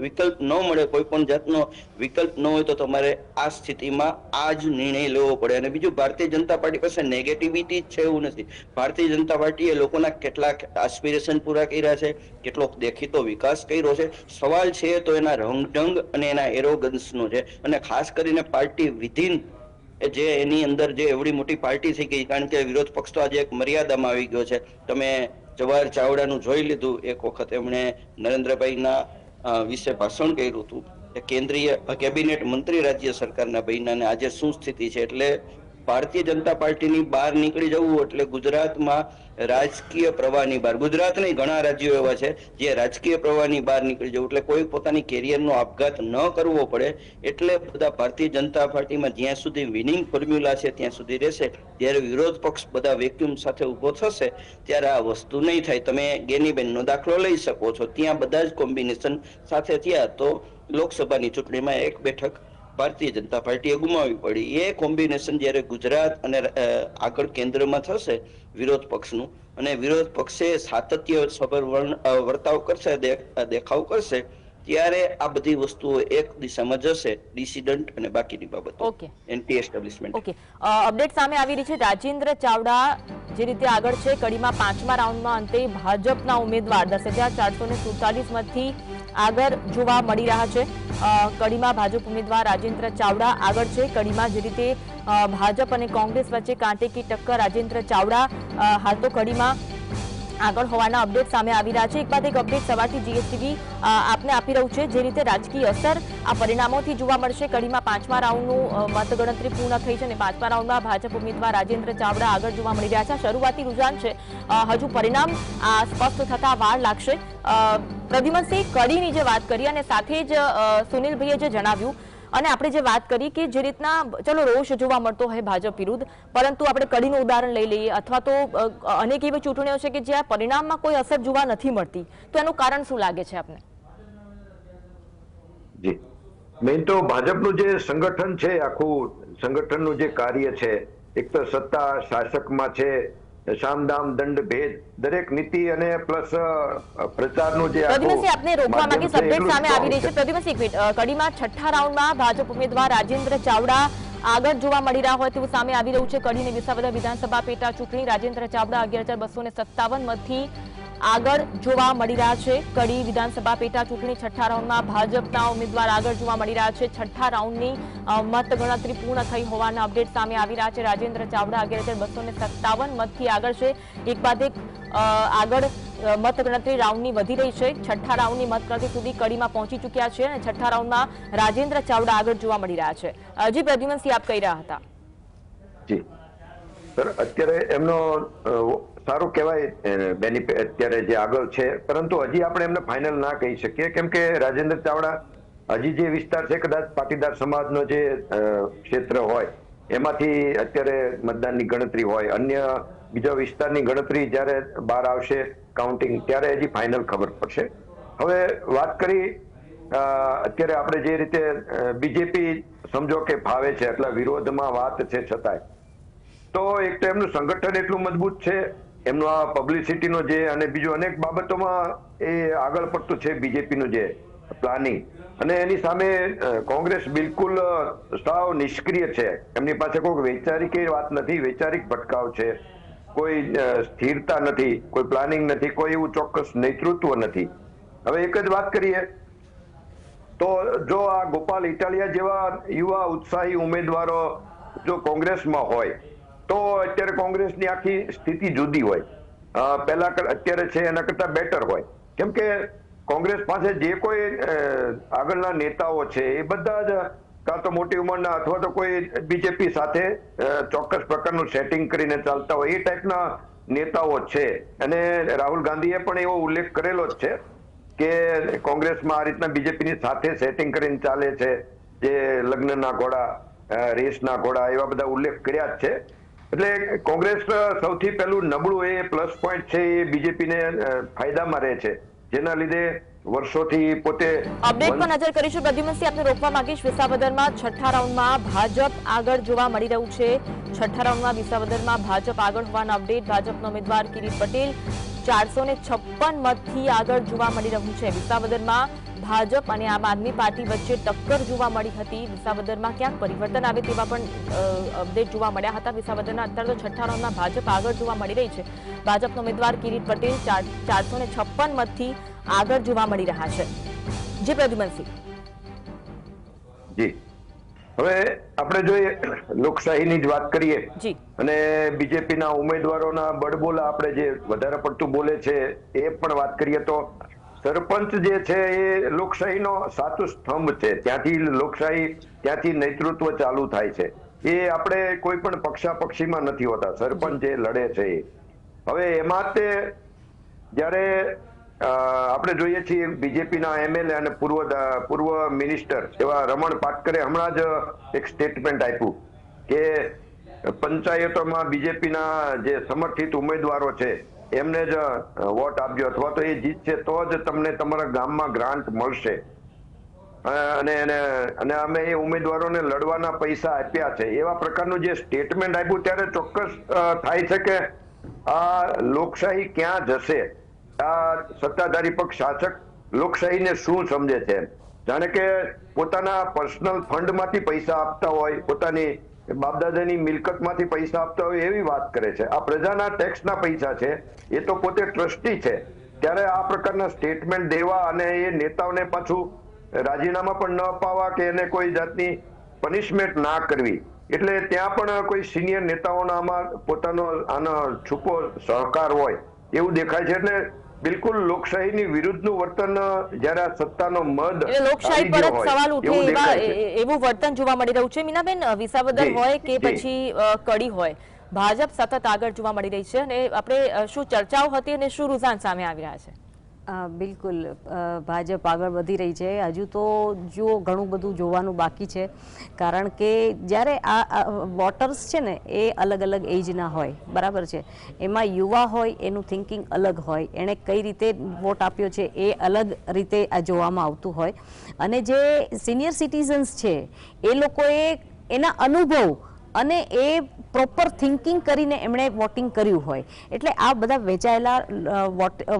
વિકલ્પ ન મળે, કોઈ પણ જાતનો વિકલ્પ ન હોય, તો તમારે આ સ્થિતિમાં આ જ નિર્ણય લેવો પડે. અને બીજું, ભારતીય જનતા પાર્ટી પાસે નેગેટિવિટી જ છે એવું નથી. ભારતીય જનતા પાર્ટીએ લોકોના કેટલાક આસ્પિરેશન પૂરા કર્યા છે, કેટલોક દેખીતો વિકાસ કર્યો છે. સવાલ છે તો એના રંગઢંગ અને એના એરોગન્સનો છે. અને ખાસ કરીને પાર્ટી વિધિન જે એની અંદર જે એવડી મોટી પાર્ટી થઈ ગઈ, કારણ કે વિરોધ પક્ષ તો આજે એક મર્યાદામાં આવી ગયો છે. તમે જવાહર ચાવડાનું જોઈ લીધું, એક વખત એમણે નરેન્દ્રભાઈના વિશે ભાષણ કર્યું હતું, કેન્દ્રીય કેબિનેટ મંત્રી રાજ્ય સરકારના બન્યા, અને આજે શું સ્થિતિ છે. એટલે ભારતીય જનતા પાર્ટીની બહાર નીકળી જવું એટલે ગુજરાતમાં રાજકીય પ્રવાહની બહાર, ગુજરાત નહીં ઘણા રાજ્યો એવા છે જે રાજકીય પ્રવાહની બહાર નીકળી જવું, એટલે કોઈ પોતાની કેરિયરનો આપઘાત ન કરવો પડે. એટલે બધા ભારતીય જનતા પાર્ટીમાં જ્યાં સુધી વિનિંગ ફોર્મ્યુલા છે ત્યાં સુધી રહેશે. જ્યારે વિરોધ પક્ષ બધા વેક્યુમ સાથે ઉભો થશે ત્યારે આ વસ્તુ નહીં થાય. તમે ગેનીબેનનો દાખલો લઈ શકો છો, ત્યાં બધા જ કોમ્બિનેશન સાથે થયા તો લોકસભાની ચૂંટણીમાં 1 બેઠક ભારતીય જનતા પાર્ટીએ ગુમાવવી પડી. એ કોમ્બિનેશન જ્યારે ગુજરાત અને આગળ કેન્દ્રમાં થશે વિરોધ પક્ષનું, અને વિરોધ પક્ષે સાતત્ય સભર વર્તાવ કરશે, દેખાવ કરશે, ત્યારે આ બધી વસ્તુઓ એક દિશામાં જશે, ડિસિડન્ટ અને બાકીની બાબતો એન્ટી એસ્ટાબ્લિશમેન્ટ. ઓકે, અપડેટ સામે આવી રહી છે. રાજેન્દ્ર ચાવડા જે રીતે આગળ છે, કડીમાં 5મા રાઉન્ડમાં અંતે ભાજપના ઉમેદવાર 10,447 મતથી આગળ જોવા મળી રહ્યા છે. કડીમાં ભાજપ ઉમેદવાર રાજેન્દ્ર ચાવડા આગળ છે. કડીમાં જે રીતે ભાજપ અને કોંગ્રેસ વચ્ચે કાંટેકી ટક્કર, રાજેન્દ્ર ચાવડા હાલ તો કડીમાં આગળ હોવાના અપડેટ સામે આવી રહ્યા છે. એક બાદ એક અપડેટ સવારથી જીએસટીવી આપને આપી રહ્યું છે. જે રીતે રાજકીય અસર આ પરિણામોથી જોવા મળશે. કડીમાં 5મા રાઉન્ડનું મતગણતરી પૂર્ણ થઈ છે અને 5મા રાઉન્ડમાં ભાજપ ઉમેદવાર રાજેન્દ્ર ચાવડા આગળ જોવા મળી રહ્યા છે. શરૂઆતી રૂઝાન છે, હજુ પરિણામ સ્પષ્ટ થતા વાર લાગશે. પ્રદ્યુમનસિંહ, કડીની જે વાત કરી અને સાથે જ સુનિલભાઈએ જે જણાવ્યું અને આપણે જે વાત કરી કે જે રીતના ચલો રોષ જોવા મળતો હોય ભાજપ વિરુદ્ધ, પરંતુ આપણે કડીનું ઉદાહરણ લઈ લઈએ અથવા તો અનેક એવી ચૂંટણીઓ છે કે જ્યાં પરિણામમાં કોઈ અસર જોવા નથી મળતી, તો એનું કારણ શું લાગે છે આપને? જી, મેઇન તો ભાજપનું જે સંગઠન છે, આખું સંગઠનનું જે કાર્ય છે, એક તો સત્તા શાસકમાં છે, સામદામ દંડ ભેદ, દરેક નીતિ અને પ્લસ પ્રચારનું જે પ્રદ્યુમનસિંહ, આપને રોકવા માંગીશ. અપડેટ સામે આવી રહી છે. પ્રદ્યુમનસિંહ, કડીમાં 6ઠ્ઠા રાઉન્ડમાં ભાજપ ઉમેદવાર રાજેન્દ્ર ચાવડા આગળ જોવા મળી રહ્યા હોય તેવું સામે આવી રહ્યું છે. કડી અને વિસાવદર વિધાનસભા પેટા ચૂંટણી રાજેન્દ્ર ચાવડા 11,257 મતથી આગળ જોવા મળી રહ્યા છે. કડી વિધાનસભા પેટા ચૂંટણી 6ઠ્ઠા રાઉન્ડમાં ભાજપના ઉમેદવાર આગળ જોવા મળી રહ્યા છે. 6ઠ્ઠા રાઉન્ડની મતગણતરી પૂર્ણ થઈ હોવાના અપડેટ સામે આવી રહ્યા છે. રાજેન્દ્ર ચાવડા 11,257 મતથી આગળ છે. એક બાદ એક આગળ મતગણતરી રાઉન્ડની વધી રહી છે. 6ઠ્ઠા રાઉન્ડની મતગણતરી સુધી કડીમાં પહોંચી ચૂક્યા છે અને 6ઠ્ઠા રાઉન્ડમાં રાજેન્દ્ર ચાવડા આગળ જોવા મળી રહ્યા છે. જી પ્રદ્યુમનસિંહ, આપ કહી રહ્યા હતા. જી સર, અત્યારે એમનો સારું કહેવાય બેનિફિટ અત્યારે જે આગળ છે, પરંતુ હજી આપણે એમને ફાઇનલ ના કહી શકીએ, કેમ કે રાજેન્દ્ર ચાવડા હજી જે વિસ્તાર છે, કદાચ પાટીદાર સમાજનો જે ક્ષેત્ર હોય એમાંથી અત્યારે મતદાનની ગણતરી હોય, અન્ય બીજા વિસ્તારની ગણતરી જ્યારે બહાર આવશે કાઉન્ટિંગ, ત્યારે હજી ફાઇનલ ખબર પડશે. હવે વાત કરી અત્યારે આપણે જે રીતે બીજેપી સમજો કે ફાવે છે, એટલા વિરોધમાં વાત છે છતાંય, તો એક તો એમનું સંગઠન એટલું મજબૂત છે, એમનું આ પબ્લિસિટીનો જે અને બીજું અનેક બાબતોમાં એ આગળ પડતું છે બીજેપીનું જે પ્લાનિંગ, અને એની સામે કોંગ્રેસ બિલકુલ સાવ નિષ્ક્રિય છે. એમની પાસે કોઈ વૈચારિક વાત નથી, વૈચારિક ભટકાવ છે, કોઈ સ્થિરતા નથી, કોઈ પ્લાનિંગ નથી, કોઈ એવું ચોક્કસ નેતૃત્વ નથી. હવે એક જ વાત કરીએ તો જો આ ગોપાલ ઇટાલિયા જેવા યુવા ઉત્સાહી ઉમેદવારો જો કોંગ્રેસમાં હોય તો અત્યારે કોંગ્રેસની આખી સ્થિતિ જુદી હોય, પહેલા અત્યારે છે એના કરતા બેટર હોય. કેમ કે કોંગ્રેસ પાસે જે કોઈ આગળના નેતાઓ છે એ બધા જ કાં તો મોટી ઉંમરના અથવા તો કોઈ બીજેપી સાથે ચોક્કસ પ્રકારનું સેટિંગ કરીને ચાલતા હોય એ ટાઈપના નેતાઓ છે. અને રાહુલ ગાંધીએ પણ એવો ઉલ્લેખ કરેલો જ છે કે કોંગ્રેસમાં આ રીતના બીજેપીની સાથે સેટિંગ કરીને ચાલે છે, જે લગ્નના ઘોડા, રેસના ઘોડા, એવા બધા ઉલ્લેખ કર્યા જ છે. એટલે કોંગ્રેસ સૌથી પહેલું નબળું એ પ્લસ પોઈન્ટ છે એ બીજેપીને ફાયદામાં રહે છે, જેના લીધે વર્ષોથી પોતે અપડેટ પર નજર કરીશું. પ્રદ્યુમનસિંહ, આપને રોકવા માંગીશ. વિસાવદરમાં 6ઠ્ઠા રાઉન્ડમાં ભાજપ આગળ જોવા મળી રહ્યું છે. 6ઠ્ઠા રાઉન્ડમાં વિસાવદરમાં ભાજપ આગળ હોવાના અપડેટ. ભાજપનો ઉમેદવાર કિરીટ પટેલ 456 મતથી આગળ જોવા મળી રહ્યું છે. વિસાવદરમાં ભાજપ અને આમ આદમી પાર્ટી વચ્ચે ટક્કર જોવા મળી હતી. વિસાવદરમાં ક્યાંક પરિવર્તન આવે તેવા પણ અપડેટ જોવા મળ્યા હતા. વિસાવદરના અત્યારે તો 6ઠ્ઠા રાઉન્ડમાં ભાજપ આગળ જોવા મળી રહી છે. ભાજપનો ઉમેદવાર કિરીટ પટેલ 456 મતથી આગળ જોવા મળી રહ્યા છે. જી પ્રદ્યુમનસિંહ. જી, હવે આપણે જોઈએ લોકશાહીની જ વાત કરીએ જી, અને બીજેપીના ઉમેદવારોના બળબોલા આપણે જે વધારે પડતું બોલે છે એ પણ વાત કરીએ તો સરપંચ જે છે એ લોકશાહીનો સાચો સ્તંભ છે. ત્યાંથી લોકશાહી, ત્યાંથી નેતૃત્વ ચાલુ થાય છે. એ આપણે કોઈ પણ પક્ષાપક્ષીમાં નથી હોતા. સરપંચ જે લડે છે એ હવે એમાં તે જ્યારે આપણે જોઈએ છીએ બીજેપીના એમએલએ અને પૂર્વ મિનિસ્ટર એવા રમણ પાટકરે હમણાં જ એક સ્ટેટમેન્ટ આપ્યું કે પંચાયતોમાં બીજેપીના જે સમર્થિત ઉમેદવારો છે એમને જ વોટ આપજો, અથવા તો એ જીતશે તો જ તમને તમારા ગામમાં ગ્રાન્ટ મળશે, અને અમે એ ઉમેદવારોને લડવાના પૈસા આપ્યા છે. એવા પ્રકારનું જે સ્ટેટમેન્ટ આપ્યું ત્યારે ચોક્કસ થાય છે કે આ લોકશાહી ક્યાં જશે. આ સત્તાધારી પક્ષ શાસક લોકશાહીને શું સમજે છે? જાણે કે પોતાના પર્સનલ ફંડમાંથી પૈસા આપતા હોય, પોતાની બાપદાદાની મિલકતમાંથી પૈસા આપતા હોય એવી વાત કરે છે. આ પ્રજાના ટેક્સના પૈસા છે, એ તો પોતે ટ્રસ્ટી છે. ત્યારે આ પ્રકારના સ્ટેટમેન્ટ દેવા અને એ નેતાઓને પાછું રાજીનામા પણ ન અપાવવા કે એને કોઈ જાતની પનિશમેન્ટ ના કરવી, એટલે ત્યાં પણ કોઈ સિનિયર નેતાઓના આમાં પોતાનો આનો છૂપો સહકાર હોય એવું દેખાય છે. એટલે બિલકુલ લોકશાહીની વિરુદ્ધનું વર્તન જ્યારે આ સત્તાનો મદ એટલે લોકશાહી પર જ સવાલ ઉઠે એવું વર્તન જોવા મળી રહ્યું છે. મીનાબેન, વિસાવદર હોય કે પછી કડી હોય, ભાજપ સતત આગળ જોવા મળી રહી છે અને આપણે શું ચર્ચાઓ હતી અને શું રુઝાન સામે આવી રહ્યા છે? બિલકુલ ભાજપ આગળ વધી રહી છે. હજુ તો જો ઘણું બધું જોવાનું બાકી છે, કારણ કે જ્યારે આ વોટર્સ છે ને એ અલગ અલગ એજના હોય, બરાબર છે. એમાં યુવા હોય, એનું થિંકિંગ અલગ હોય, એણે કઈ રીતે વોટ આપ્યો છે એ અલગ રીતે આ જોવામાં આવતું હોય, અને જે સિનિયર સિટીઝન્સ છે એ લોકોએ એના અનુભવ અને એ પ્રોપર થિંકિંગ કરીને એમણે વોટિંગ કર્યું હોય. એટલે આ બધા વેચાયેલા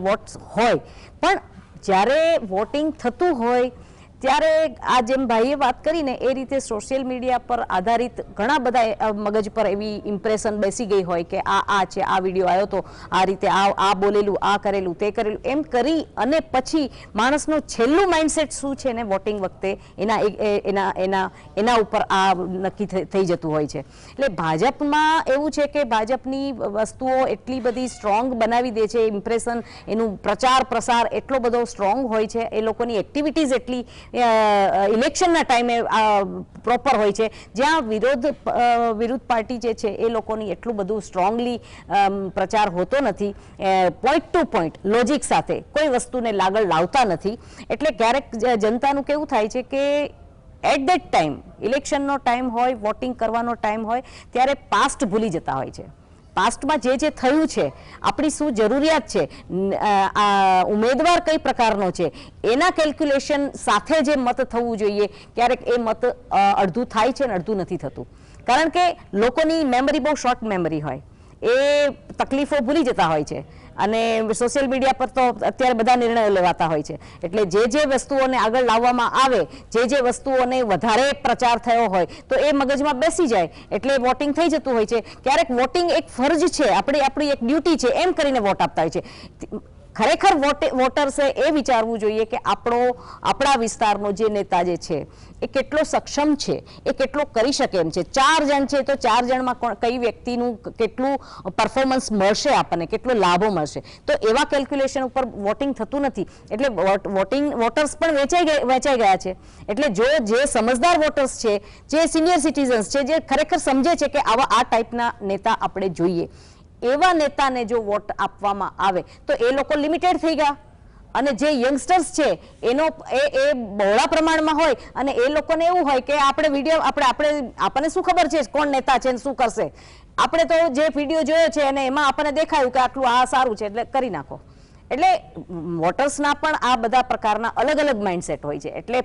વોટ્સ હોય, પણ જ્યારે વોટિંગ થતું હોય ત્યારે આ જેમ ભાઈએ વાત કરીને એ રીતે સોશિયલ મીડિયા પર આધારિત ઘણા બધા મગજ પર એવી ઇમ્પ્રેશન બેસી ગઈ હોય કે આ છે, આ વિડીયો આવ્યો તો આ રીતે આ બોલેલું, આ કરેલું, તે કરેલું, એમ કરી અને પછી માણસનું છેલ્લું માઇન્ડસેટ શું છે ને વોટિંગ વખતે એના ઉપર આ નક્કી થઈ જતું હોય છે. એટલે ભાજપમાં એવું છે કે ભાજપની વસ્તુઓ એટલી બધી સ્ટ્રોંગ બનાવી દે છે, ઇમ્પ્રેશન, એનું પ્રચાર પ્રસાર એટલો બધો સ્ટ્રોંગ હોય છે, એ લોકોની એક્ટિવિટીઝ એટલી ઇલેક્શનના ટાઈમે પ્રોપર હોય છે, જ્યાં વિરુદ્ધ પાર્ટી જે છે એ લોકોની એટલું બધું સ્ટ્રોંગલી પ્રચાર હોતો નથી, પોઈન્ટ ટુ પોઈન્ટ લોજિક સાથે કોઈ વસ્તુને લાગળ લાવતા નથી. એટલે ક્યારેક જનતાનું કેવું થાય છે કે એટ ધેટ ટાઈમ, ઇલેક્શનનો ટાઈમ હોય, વોટિંગ કરવાનો ટાઈમ હોય, ત્યારે પાસ્ટ ભૂલી જતા હોય છે. પાસ્ટમાં જે થયું છે, આપણી શું જરૂરિયાત છે, ઉમેદવાર કઈ પ્રકારનો છે, એના કેલ્ક્યુલેશન સાથે જે મત થવું જોઈએ, ક્યારેક એ મત અડધું થાય છે ને અડધું નથી થતું. કારણ કે લોકોની મેમરી બહુ શોર્ટ મેમરી હોય, એ તકલીફો ભૂલી જતા હોય છે, અને સોશિયલ મીડિયા પર તો અત્યારે બધા નિર્ણયો લેવાતા હોય છે. એટલે જે વસ્તુઓને આગળ લાવવામાં આવે, જે વસ્તુઓને વધારે પ્રચાર થયો હોય તો એ મગજમાં બેસી જાય, એટલે વોટિંગ થઈ જતું હોય છે. ક્યારેક વોટિંગ એક ફરજ છે, આપણી એક ડ્યુટી છે એમ કરીને વોટ આપતા હોય છે. ખરેખર વોટર્સે એ વિચારવું જોઈએ કે આપણા વિસ્તારનો જે નેતા જે છે એ કેટલો સક્ષમ છે, એ કેટલો કરી શકે એમ છે. 4 જણ છે તો 4 જણમાં કઈ વ્યક્તિનું કેટલું પરફોર્મન્સ મળશે, આપણને કેટલો લાભો મળશે. તો એવા કેલ્ક્યુલેશન ઉપર વોટિંગ થતું નથી. એટલે વોટર્સ પણ વેચાઈ ગયા છે. એટલે જે સમજદાર વોટર્સ છે, જે સિનિયર સિટીઝન્સ છે, જે ખરેખર સમજે છે કે આ ટાઈપના નેતા આપણે જોઈએ, એવા નેતાને જો વોટ આપવામાં આવે તો એ લોકો લિમિટેડ થઈ ગયા, અને જે યંગસ્ટર્સ છે એનો એ બહોળા પ્રમાણમાં હોય, અને એ લોકોને એવું હોય કે આપણે વિડીયો આપણને શું ખબર છે કોણ નેતા છે શું કરશે, આપણે તો જે વિડીયો જોયો છે અને એમાં આપણને દેખાયું કે આટલું આ સારું છે એટલે કરી નાખો. એટલે વોટર્સના પણ આ બધા પ્રકારના અલગ અલગ માઇન્ડસેટ હોય છે. એટલે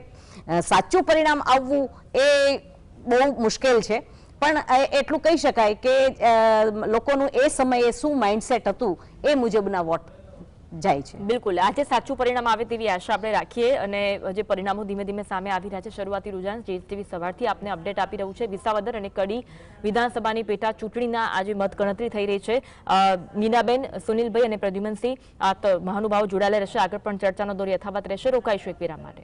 સાચું પરિણામ આવવું એ બહુ મુશ્કેલ છે, પણ એટલું કહી શકાય કે લોકોનું એ સમયે શું માઇન્ડસેટ હતું એ મુજબના વોટ જાય છે. બિલકુલ, આજે સાચું પરિણામ આવે તેવી આશા આપણે રાખીએ, અને જે પરિણામો ધીમે ધીમે સામે આવી રહ્યા છે, શરૂઆતી રુઝાન જે ટીવી સવારથી આપને અપડેટ આપી રહ્યું છે. વિસાવદર અને કડી વિધાનસભાની પેટા ચૂંટણીના આજે મતગણતરી થઈ રહી છે. મીનાબેન, સુનિલભાઈ અને પ્રદ્યુમનસિંહ આ મહાનુભાવો જોડાયેલા રહેશે. આગળ પણ ચર્ચાનો દોર યથાવત રહેશે. રોકાઈશું એક વિરામ માટે.